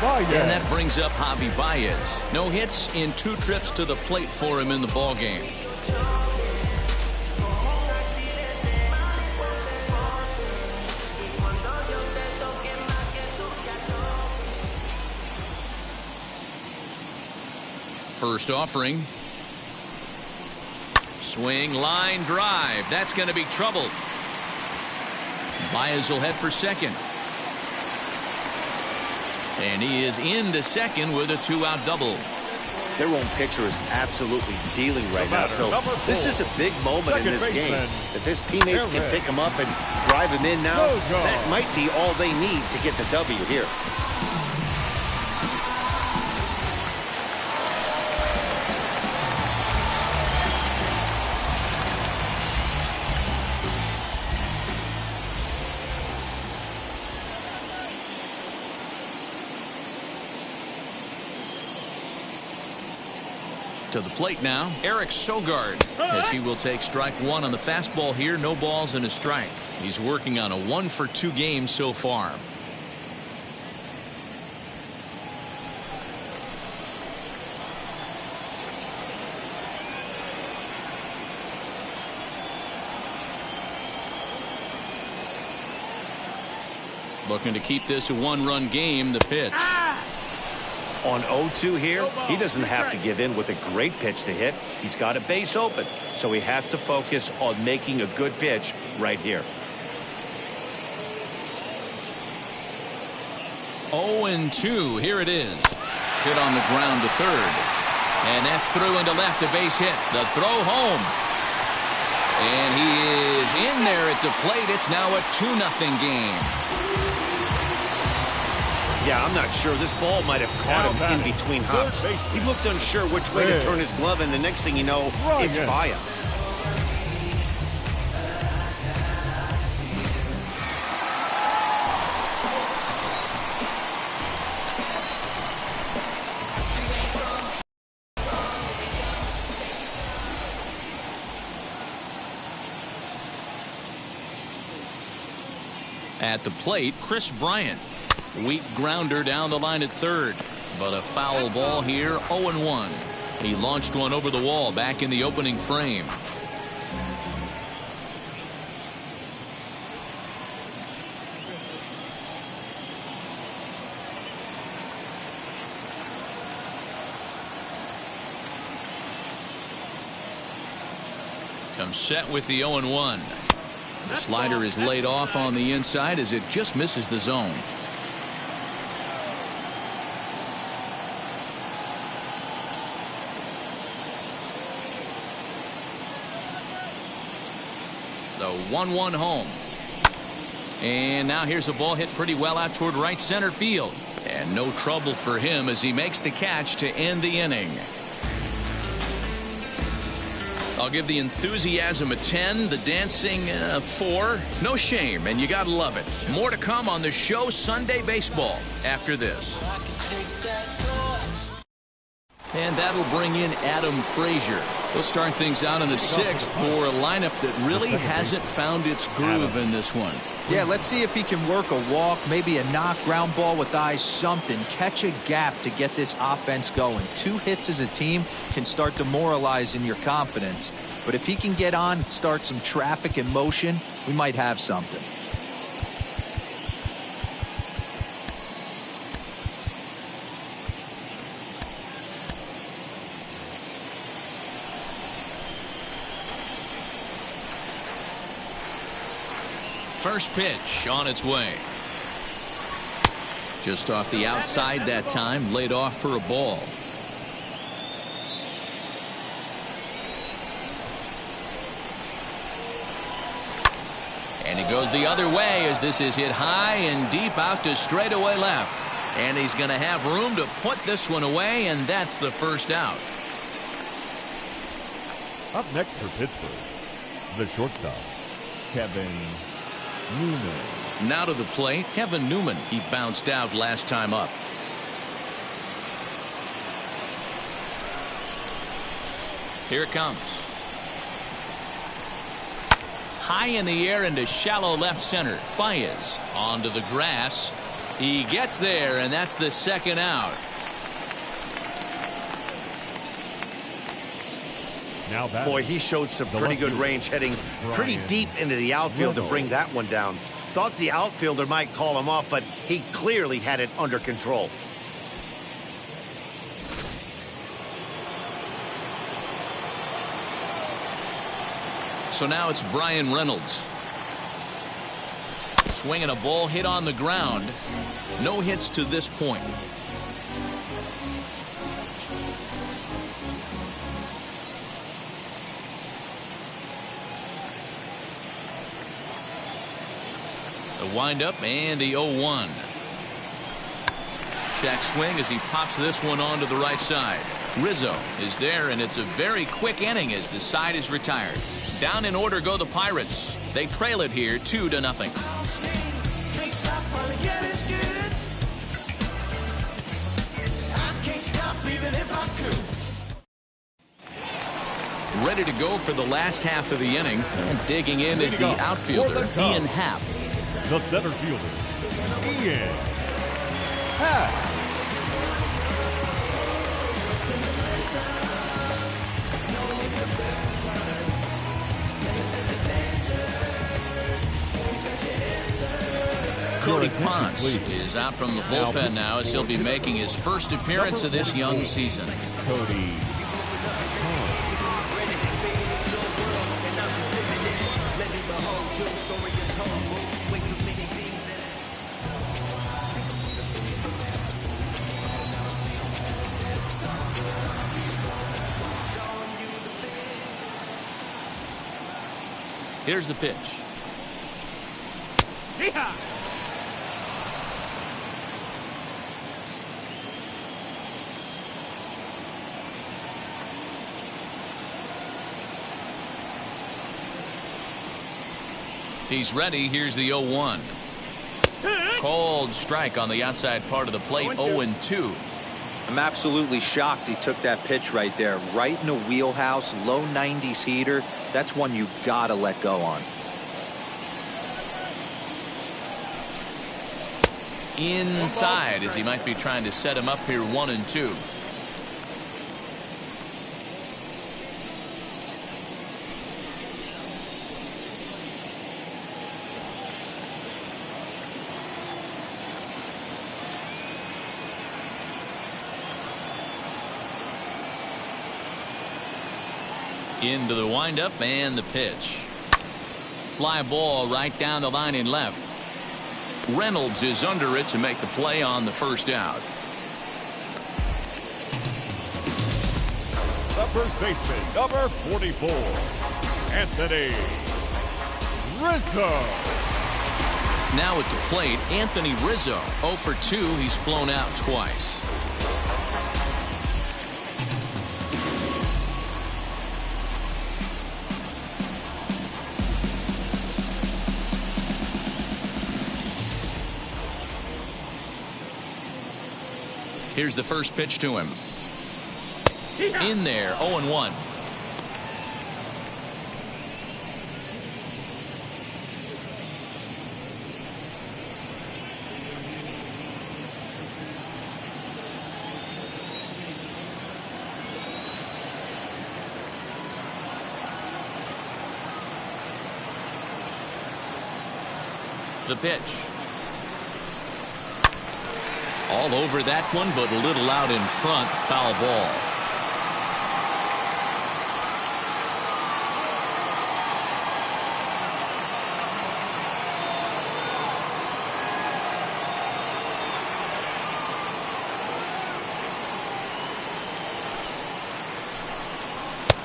Baez. And that brings up Javi Baez. No hits in 2 trips to the plate for him in the ballgame. First offering. Swing, line, drive. That's going to be trouble. Baez will head for second. And he is into second with a 2-out double. Their own pitcher is absolutely dealing right now. So this is a big moment in this game. If his teammates can pick him up and drive him in now, that might be all they need to get the W here. To the plate now, Eric Sogard, as he will take strike one on the fastball here. No balls and a strike. He's working on a 1-for-2 game so far. Looking to keep this a one-run game. The pitch. On 0-2 here, he doesn't have to give in with a great pitch to hit. He's got a base open, so he has to focus on making a good pitch right here. 0-2. Here it is. Hit on the ground to third. And that's through into left, a base hit. The throw home. And he is in there at the plate. It's now a 2-0 game. Yeah, I'm not sure. This ball might have caught him in between hops. He looked unsure which way to turn his glove, and the next thing you know, it's by him. At the plate, Chris Bryant. Weak grounder down the line at third, but a foul ball here. 0-1. He launched one over the wall back in the opening frame. Comes set with the 0-1. The slider is laid off on the inside as it just misses the zone. The 1-1 home. And now here's a ball hit pretty well out toward right center field. And no trouble for him as he makes the catch to end the inning. I'll give the enthusiasm a 10, the dancing a 4. No shame, and you gotta love it. More to come on the show Sunday Baseball after this. And that'll bring in Adam Frazier. He'll start things out in the 6th for a lineup that really hasn't found its groove in this one. Yeah, let's see if he can work a walk, maybe a knock, ground ball with eyes, something. Catch a gap to get this offense going. 2 hits as a team can start demoralizing your confidence. But if he can get on and start some traffic in motion, we might have something. First pitch on its way. Just off the outside that time, laid off for a ball. And it goes the other way as this is hit high and deep out to straightaway left. And he's going to have room to put this one away, and that's the first out. Up next for Pittsburgh, the shortstop, Kevin Newman. Now to the plate, Kevin Newman. He bounced out last time up. Here it comes. High in the air into shallow left center. Baez onto the grass. He gets there, and that's the second out. Now boy, he showed some pretty good range, heading pretty deep into the outfield to bring that one down. Thought the outfielder might call him off, but he clearly had it under control. So now it's Brian Reynolds. Swinging a ball hit on the ground. No hits to this point. The windup and the 0-1. Check swing as he pops this one onto the right side. Rizzo is there, and it's a very quick inning as the side is retired. Down in order go the Pirates. They trail it here 2-0. ready to go for the last half of the inning. And digging in is the outfielder, Ian Happ. The center fielder, Ian Happ. Cody Ponce is out from the bullpen now as he'll be making his first appearance of this young season. Cody. Here's the pitch. Yeehaw! He's ready. Here's the 0-1. Cold strike on the outside part of the plate. 0-2. I'm absolutely shocked he took that pitch right there. Right in the wheelhouse, low 90s heater. That's one you gotta let go on. Inside as he might be trying to set him up here. 1-2. Into the windup and the pitch. Fly ball right down the line in left. Reynolds is under it to make the play on the first out. The first baseman, number 44, Anthony Rizzo. Now at the plate, Anthony Rizzo. 0 for 2. He's flown out twice. Here's the first pitch to him. In there, 0-1. The pitch. All over that one, but a little out in front. Foul ball.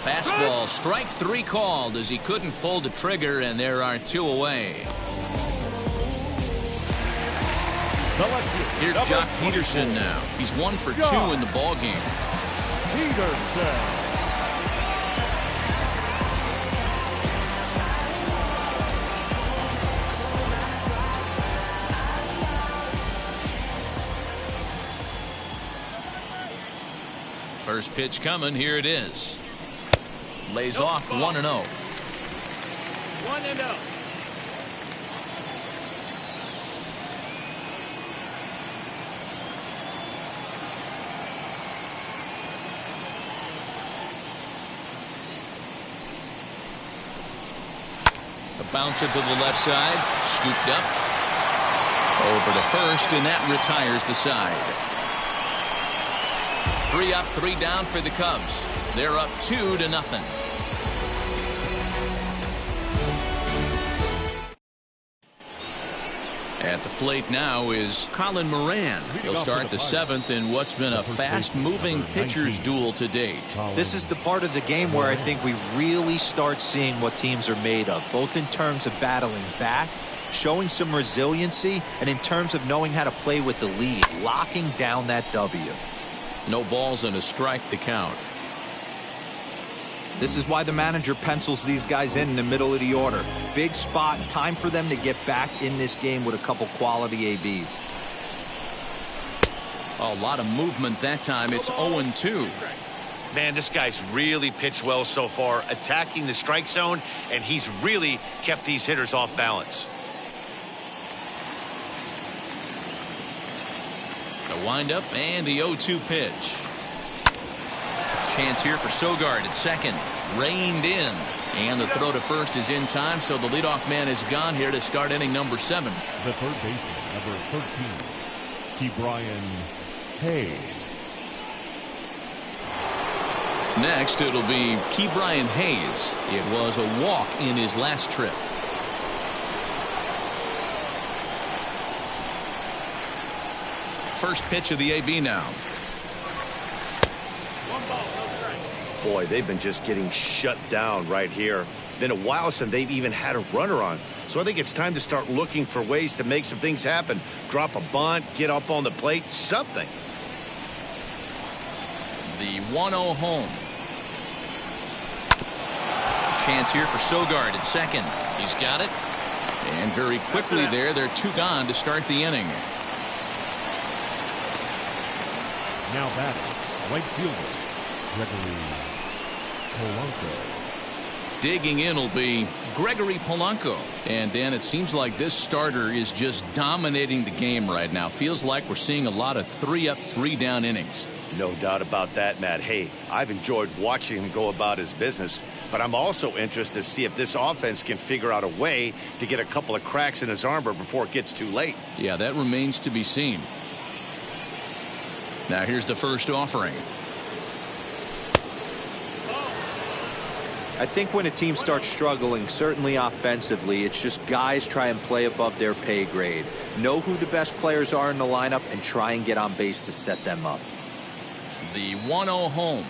Fastball, strike 3 called as he couldn't pull the trigger, and there are 2 away. Here's Jock Peterson now. He's 1 for 2 in the ball game. Peterson. First pitch coming. Here it is. Lays off 1-0. 1-0. Bounce it to the left side. Scooped up. Over to first, and that retires the side. 3 up, 3 down for the Cubs. They're up 2-0. At the plate now is Colin Moran. He'll start the 7th in what's been a fast-moving pitcher's duel to date. This is the part of the game where I think we really start seeing what teams are made of, both in terms of battling back, showing some resiliency, and in terms of knowing how to play with the lead, locking down that W. No balls and a strike to count. This is why the manager pencils these guys in the middle of the order. Big spot, time for them to get back in this game with a couple quality ABs. A lot of movement that time. It's 0-2. Man, this guy's really pitched well so far, attacking the strike zone, and he's really kept these hitters off balance. The windup and the 0-2 pitch. Chance here for Sogard at second. Reined in. And the throw to first is in time, so the leadoff man is gone here to start inning number 7. The third baseman, number 13, Ke'Bryan Hayes. Next, it'll be Ke'Bryan Hayes. It was a walk in his last trip. First pitch of the AB now. Boy, they've been just getting shut down right here. Been a while since they've even had a runner on. So I think it's time to start looking for ways to make some things happen. Drop a bunt, get up on the plate, something. The 1-0 home. Chance here for Sogard at second. He's got it. And very quickly there, they're 2 gone to start the inning. Now batting, right fielder, Gregory Polanco. Digging in will be Gregory Polanco. And Dan, it seems like this starter is just dominating the game right now. Feels like we're seeing a lot of 3-up, 3-down innings. No doubt about that, Matt. Hey, I've enjoyed watching him go about his business, but I'm also interested to see if this offense can figure out a way to get a couple of cracks in his armor before it gets too late. Yeah, that remains to be seen. Now here's the first offering. I think when a team starts struggling, certainly offensively, it's just guys try and play above their pay grade. Know who the best players are in the lineup and try and get on base to set them up. The 1-0 home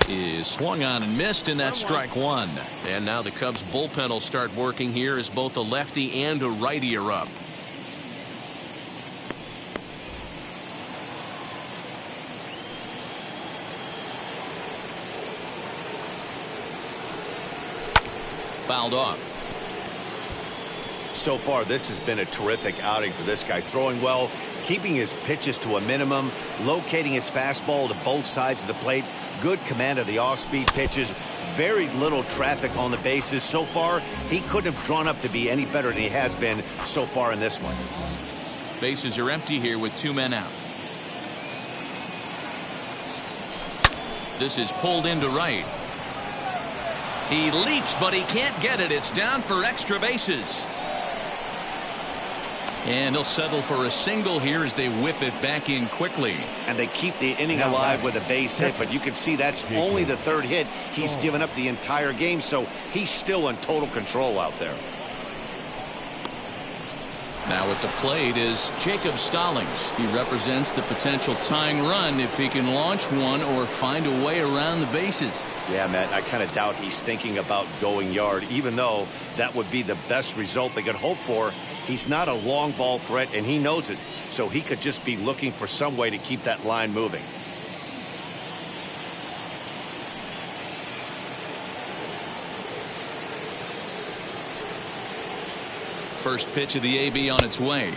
is swung on and missed, and that's strike 1. And now the Cubs bullpen will start working here as both a lefty and a righty are up. Fouled off. So far, this has been a terrific outing for this guy. Throwing well, keeping his pitches to a minimum, locating his fastball to both sides of the plate, good command of the off-speed pitches, very little traffic on the bases. So far, he couldn't have drawn up to be any better than he has been so far in this one. Bases are empty here with 2 men out. This is pulled into right. He leaps, but he can't get it. It's down for extra bases. And he'll settle for a single here as they whip it back in quickly. And they keep the inning alive with a base hit, but you can see that's only the 3rd hit. He's given up the entire game, so he's still in total control out there. Now at the plate is Jacob Stallings. He represents the potential tying run if he can launch one or find a way around the bases. Yeah, Matt, I kind of doubt he's thinking about going yard, even though that would be the best result they could hope for. He's not a long ball threat, and he knows it, so he could just be looking for some way to keep that line moving. First pitch of the AB on its way.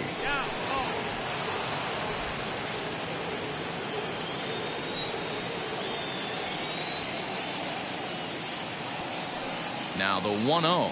Now the 1-0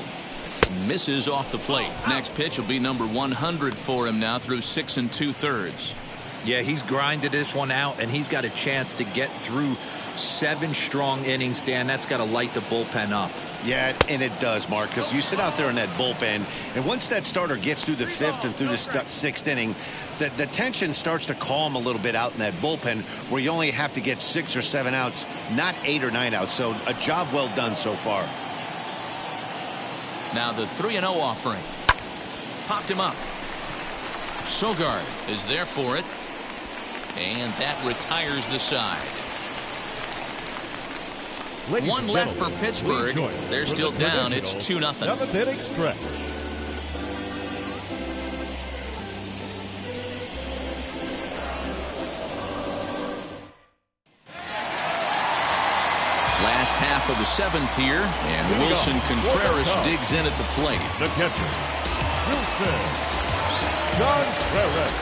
misses off the plate. Next pitch will be number 100 for him now through 6 2/3. Yeah, he's grinded this one out, and he's got a chance to get through 7 strong innings, Dan. That's got to light the bullpen up. Yeah, and it does, Mark, because you sit out there in that bullpen, and once that starter gets through the 5th and through the 6th inning, the tension starts to calm a little bit out in that bullpen where you only have to get 6 or 7 outs, not 8 or 9 outs. So a job well done so far. Now the 3-0 offering. Popped him up. Sogard is there for it. And that retires the side. Ladies One and left for gentlemen, Pittsburgh. please join They're for still the down. It's traditional 2-0. 7th inning stretch. Last half of the 7th here, and Wilson Contreras digs in at the plate. The catcher, Wilson Contreras.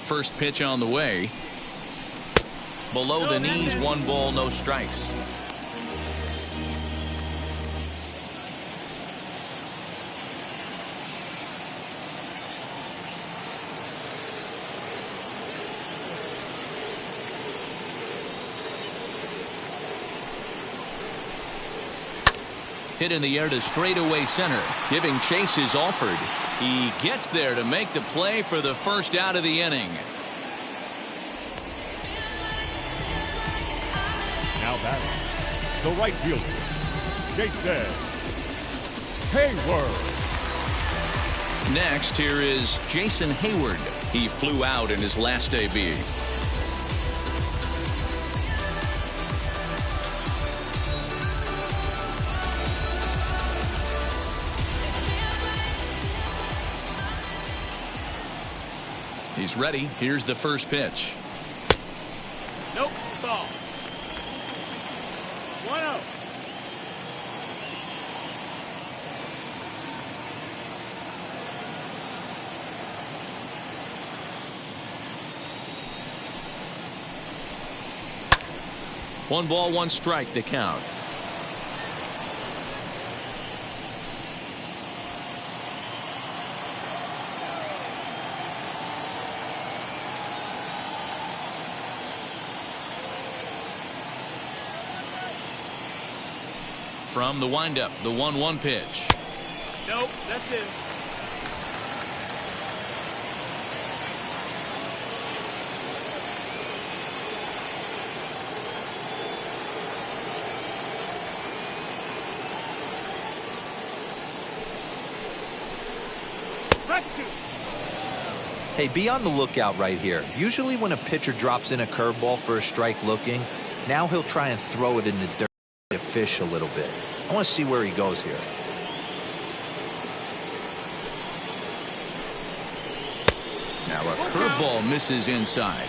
first pitch on the way. Below the knees, 1 ball, no strikes. Hit in the air to straightaway center. Giving chase is Alford. He gets there to make the play for the first out of the inning. Now batting, the right fielder, Jason Hayward. Next, here is Jason Hayward. He flew out in his last debut. He's ready. Here's the first pitch. Nope. Ball. 1-0. One ball, one strike to count. From the windup, the 1-1 pitch. Nope, that's it. Hey, be on the lookout right here. Usually when a pitcher drops in a curveball for a strike looking, now he'll try and throw it in the dirt to fish a little bit. I want to see where he goes here. Now a curveball misses inside.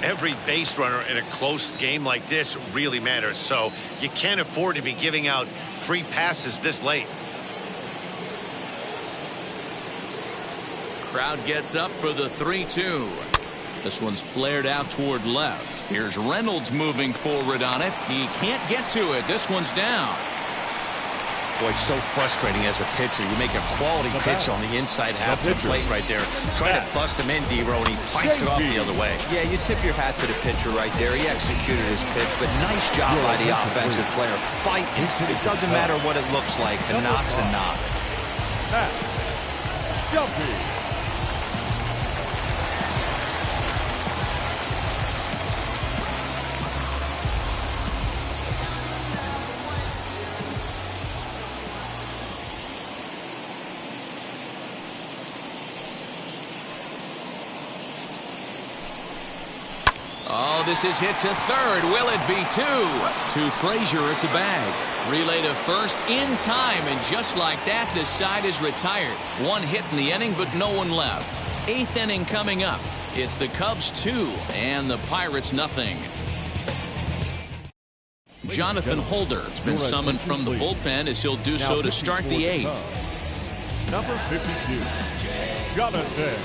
Every base runner in a close game like this really matters, so you can't afford to be giving out free passes this late. Crowd gets up for the 3-2. This one's flared out toward left. Here's Reynolds moving forward on it. He can't get to it. This one's down. Boy, so frustrating as a pitcher. You make a quality pitch on the inside half of the plate right there. Try to bust him in, D-Row, and he fights it off the other way. Yeah, you tip your hat to the pitcher right there. He executed his pitch, but nice job by the offensive player. Fighting. It doesn't matter what it looks like. A knock's a knock. Duffy. Oh, this is hit to third. Will it be two? To Frazier at the bag. Relay to first in time, and just like that, the side is retired. One hit in the inning, but no one left. 8th inning coming up. It's the Cubs 2 and the Pirates nothing. Jonathan Holder has been summoned from the bullpen as he'll do so to start the 8th. Number 52, Jonathan.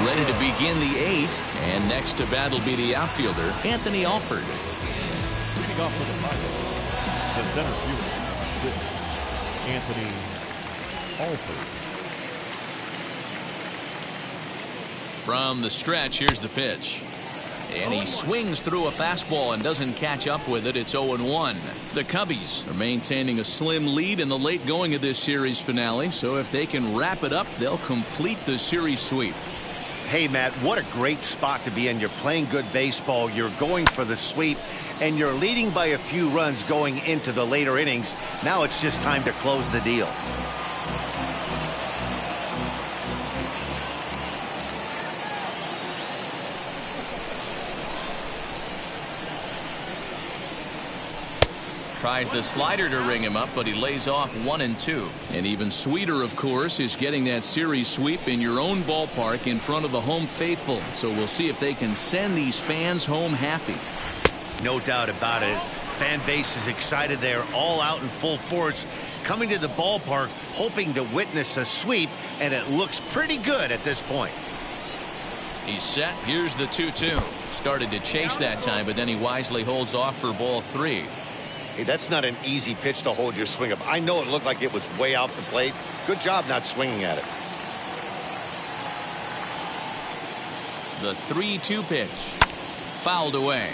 Ready to begin the 8th, and next to bat will be the outfielder, Anthony Alford. Leading off for the Pirates, the center fielder, Anthony Alford. From the stretch, here's the pitch. And he swings through a fastball and doesn't catch up with it. It's 0-1. The Cubbies are maintaining a slim lead in the late going of this series finale, so if they can wrap it up, they'll complete the series sweep. Hey, Matt, what a great spot to be in. You're playing good baseball. You're going for the sweep, and you're leading by a few runs going into the later innings. Now it's just time to close the deal. Tries the slider to ring him up, but he lays off 1-2. And even sweeter, of course, is getting that series sweep in your own ballpark in front of the home faithful. So we'll see if they can send these fans home happy. No doubt about it. Fan base is excited. They're all out in full force, coming to the ballpark, hoping to witness a sweep, and it looks pretty good at this point. He's set. Here's the 2-2. Started to chase that time, but then he wisely holds off for ball 3. Hey, that's not an easy pitch to hold your swing up. I know it looked like it was way out the plate. Good job not swinging at it. The 3-2 pitch. Fouled away.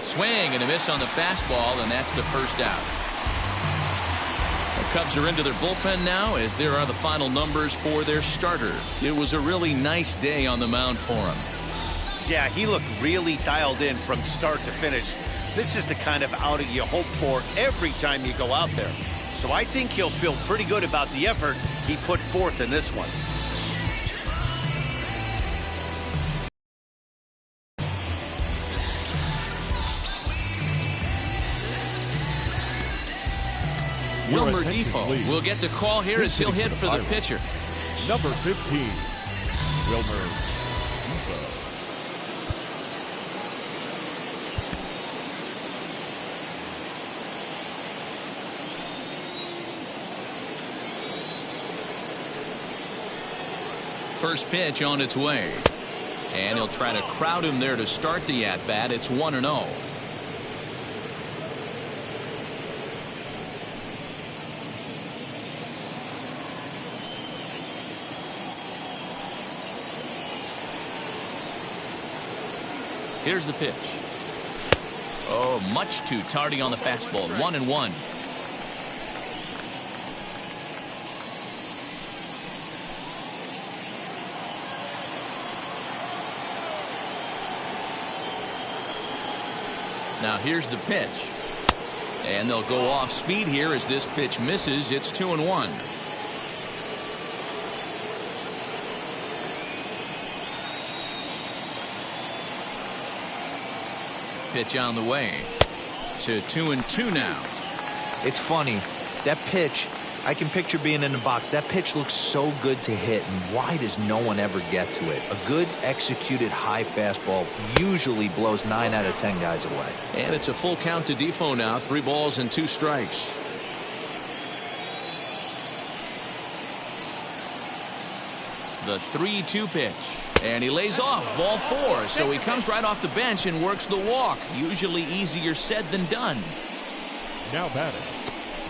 Swing and a miss on the fastball, and that's the first out. The Cubs are into their bullpen now as there are the final numbers for their starter. It was a really nice day on the mound for him. Yeah, he looked really dialed in from start to finish. This is the kind of outing you hope for every time you go out there. So I think he'll feel pretty good about the effort he put forth in this one. Wilmer Difo will get the call here as he'll hit for the pitcher. Number 15, Wilmer Difo. First pitch on its way. And he'll try to crowd him there to start the at-bat. It's 1-0. Here's the pitch. Oh, much too tardy on the fastball. 1-1. Now here's the pitch. And they'll go off speed here as this pitch misses. It's 2-1. Pitch on the way to 2-2 now. It's funny. That pitch, I can picture being in the box. That pitch looks so good to hit, and why does no one ever get to it? A good executed high fastball usually blows 9 out of 10 guys away. And it's a full count to Difo now. 3 balls and 2 strikes. The 3-2 pitch. And he lays off ball 4. So he comes right off the bench and works the walk. Usually easier said than done. Now batting,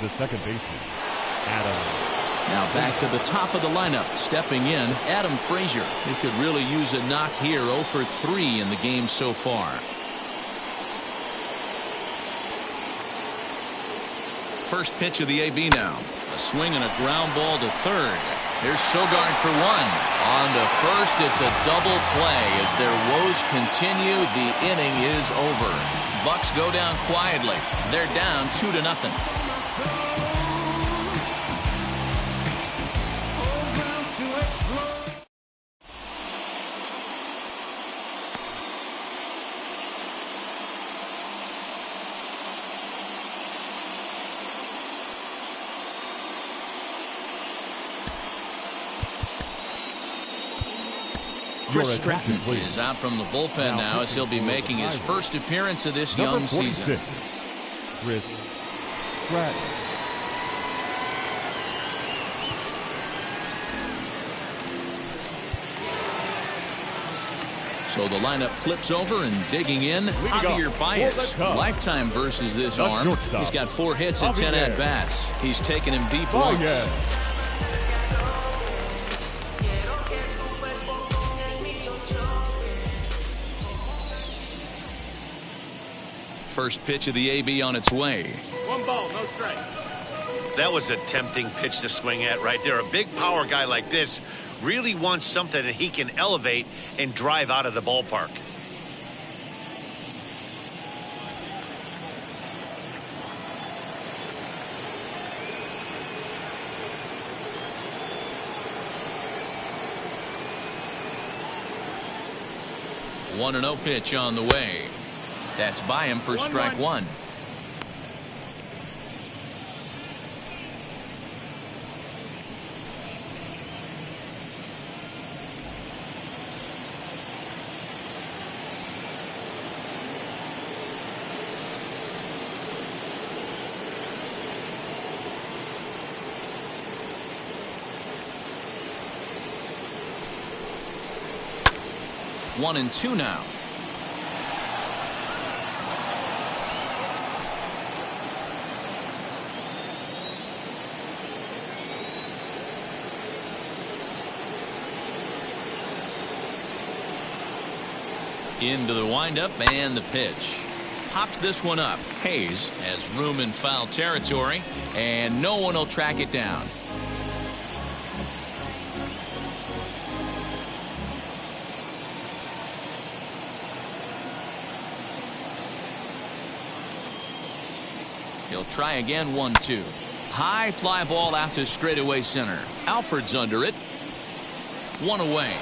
the second baseman, Adam. Now back to the top of the lineup. Stepping in, Adam Frazier. He could really use a knock here. 0 for 3 in the game so far. First pitch of the AB now. A swing and a ground ball to third. Here's Sogard for 1. On to first, it's a double play. As their woes continue, the inning is over. Bucks go down quietly. They're down 2-0. Chris Stratton is out from the bullpen now as he'll be making his first appearance of this young season. Chris Stratton. So the lineup flips over and digging in, Javier Baez. Lifetime versus this arm. He's got 4 hits and 10 at-bats. He's taken him deep once. First pitch of the AB on its way. 1 ball, no strike. That was a tempting pitch to swing at right there. A big power guy like this really wants something that he can elevate and drive out of the ballpark. The 1-0 pitch on the way. That's by him for strike 1. 1-2 now. Into the windup and the pitch. Pops this one up. Hayes has room in foul territory, and no one will track it down. He'll try again. 1-2. High fly ball out to straightaway center. Alford's under it. One away.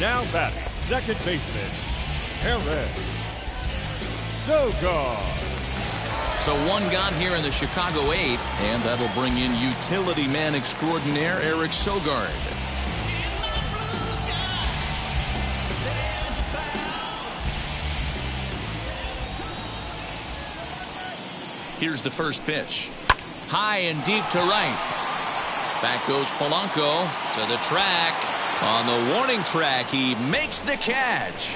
Now batting, second baseman, Eric Sogard. So one gone here in the Chicago 8th, and that'll bring in utility man extraordinaire Eric Sogard. Here's the first pitch. High and deep to right. Back goes Polanco to the track. On the warning track, he makes the catch.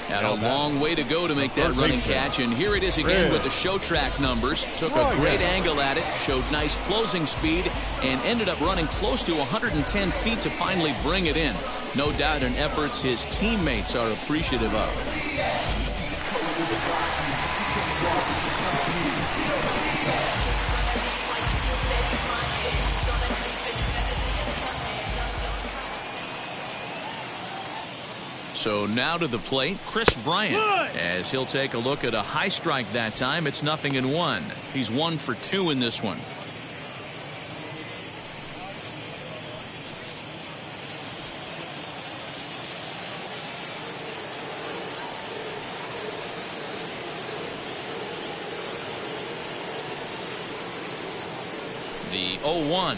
Had a long way to go to make that running catch, and here it is again with the show track numbers. Took a great angle at it, showed nice closing speed, and ended up running close to 110 feet to finally bring it in. No doubt an efforts his teammates are appreciative of. So now to the plate, Chris Bryant, as he'll take a look at a high strike that time. It's 0-1. He's 1 for 2 in this one. The 0-1.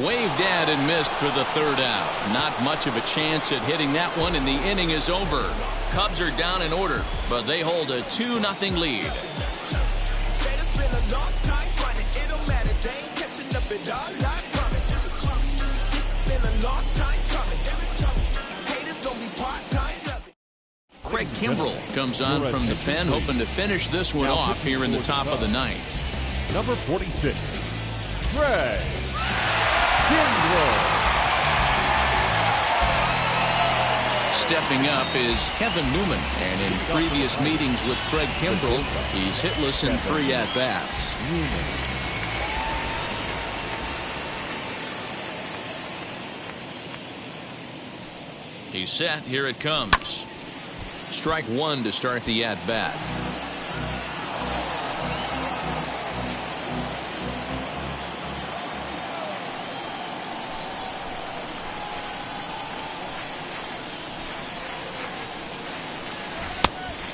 Waved at and missed for the third out. Not much of a chance at hitting that one, and the inning is over. Cubs are down in order, but they hold a 2-0 lead. Craig Kimbrell comes on from the pen, hoping to finish this one off here in the top of the ninth. Number 46, Craig Kimbrell. Stepping up is Kevin Newman, and in previous meetings with Craig Kimbrell, he's hitless in 3 at-bats. He's set. Here it comes. Strike 1 to start the at-bat.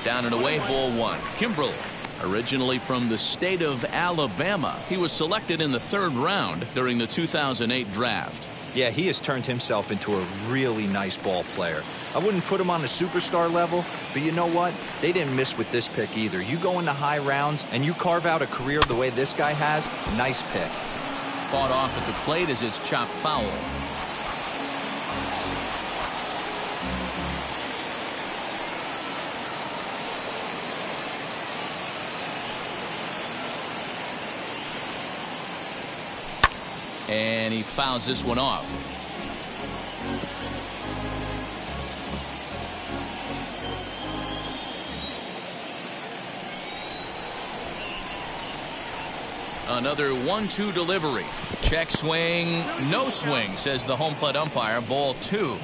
Down and away, ball 1. Kimbrell, originally from the state of Alabama. He was selected in the 3rd round during the 2008 draft. Yeah, he has turned himself into a really nice ball player. I wouldn't put him on the superstar level, but you know what? They didn't miss with this pick either. You go into high rounds and you carve out a career the way this guy has, nice pick. Fought off at the plate as it's chopped foul. And he fouls this one off. Another 1-2 delivery. Check swing, no swing, says the home plate umpire. Ball 2.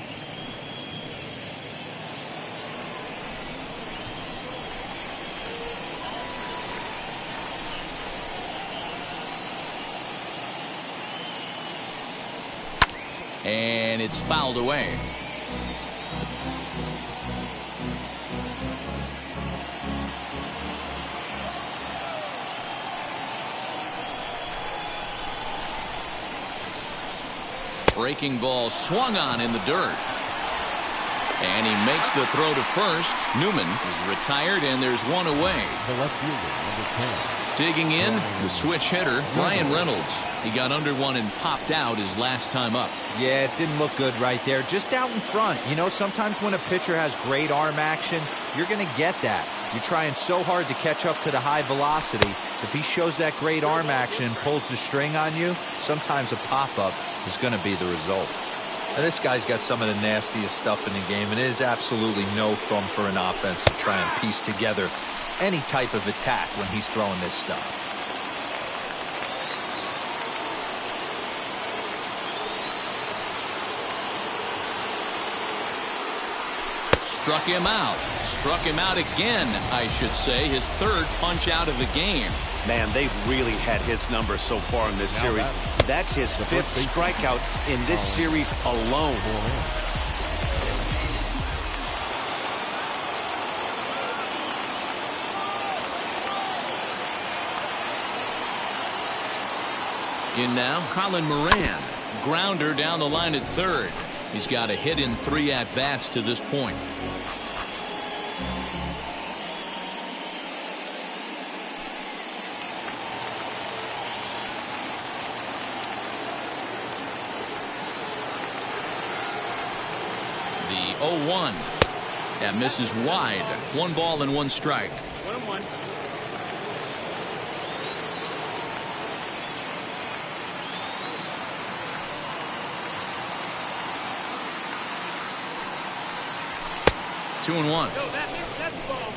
And it's fouled away. breaking ball swung on in the dirt. And he makes the throw to first. Newman is retired, and there's one away. The left fielder, number 10. Digging in, the switch hitter, Ryan Reynolds. He got under one and popped out his last time up. Yeah, it didn't look good right there. Just out in front. You know, sometimes when a pitcher has great arm action, you're going to get that. You're trying so hard to catch up to the high velocity. If he shows that great arm action and pulls the string on you, sometimes a pop-up is going to be the result. And this guy's got some of the nastiest stuff in the game, and it is absolutely no fun for an offense to try and piece together any type of attack when he's throwing this stuff. Struck him out. Struck him out again, I should say. His third punch out of the game. Man, they've really had his number so far in this series. That's his fifth strikeout in this series alone. In now, Colin Moran. Grounder down the line at third. He's got a hit in 3 at-bats to this point. The 0-1. That misses wide. 1 ball and 1 strike. 1-1. Two and 1. No, that's the ball.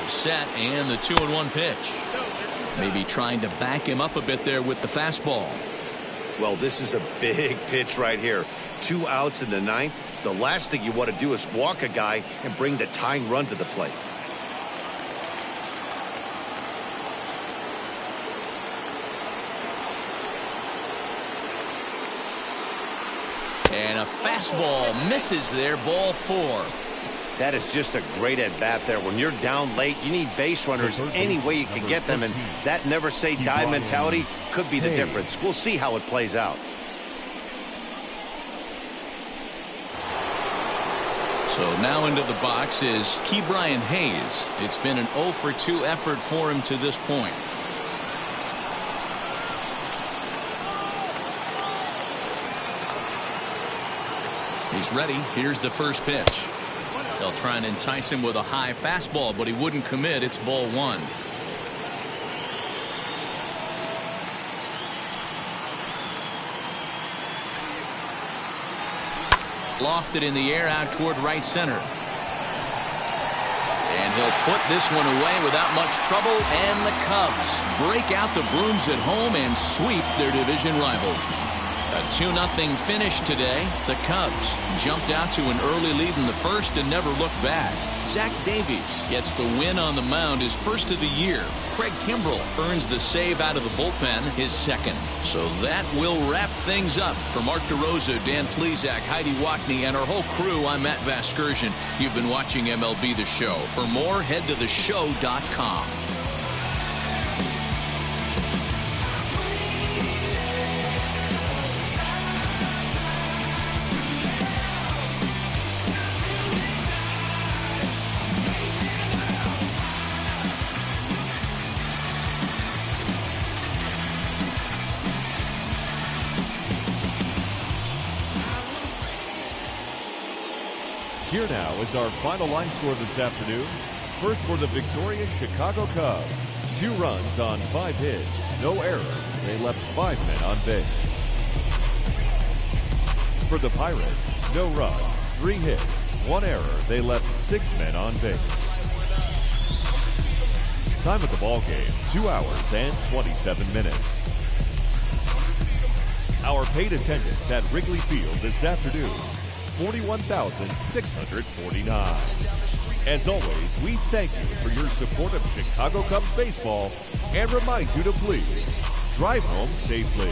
Set and the 2-1 pitch. Maybe trying to back him up a bit there with the fastball. Well, this is a big pitch right here. 2 outs in the 9th. The last thing you want to do is walk a guy and bring the tying run to the plate. And a fastball misses there, ball 4. That is just a great at-bat there. When you're down late, you need base runners any way you can get them, and that never-say-die mentality could be the difference. We'll see how it plays out. So now into the box is Ke'Bryan Hayes. It's been an 0-for-2 effort for him to this point. He's ready. Here's the first pitch. They'll try and entice him with a high fastball, but he wouldn't commit. It's ball 1. Lofted in the air out toward right center. And he'll put this one away without much trouble, and the Cubs break out the brooms at home and sweep their division rivals. A 2-0 finish today. The Cubs jumped out to an early lead in the first and never looked back. Zach Davies gets the win on the mound, his first of the year. Craig Kimbrell earns the save out of the bullpen, his second. So that will wrap things up. For Mark DeRosa, Dan Plesac, Heidi Wackney, and our whole crew, I'm Matt Vasgersian. You've been watching MLB The Show. For more, head to theshow.com. Here now is our final line score this afternoon. First for the victorious Chicago Cubs. 2 runs on 5 hits, no errors. They left 5 men on base. For the Pirates, no runs, 3 hits, 1 error. They left 6 men on base. Time of the ball game, 2 hours and 27 minutes. Our paid attendance at Wrigley Field this afternoon, 41,649. As always, we thank you for your support of Chicago Cubs baseball and remind you to please drive home safely.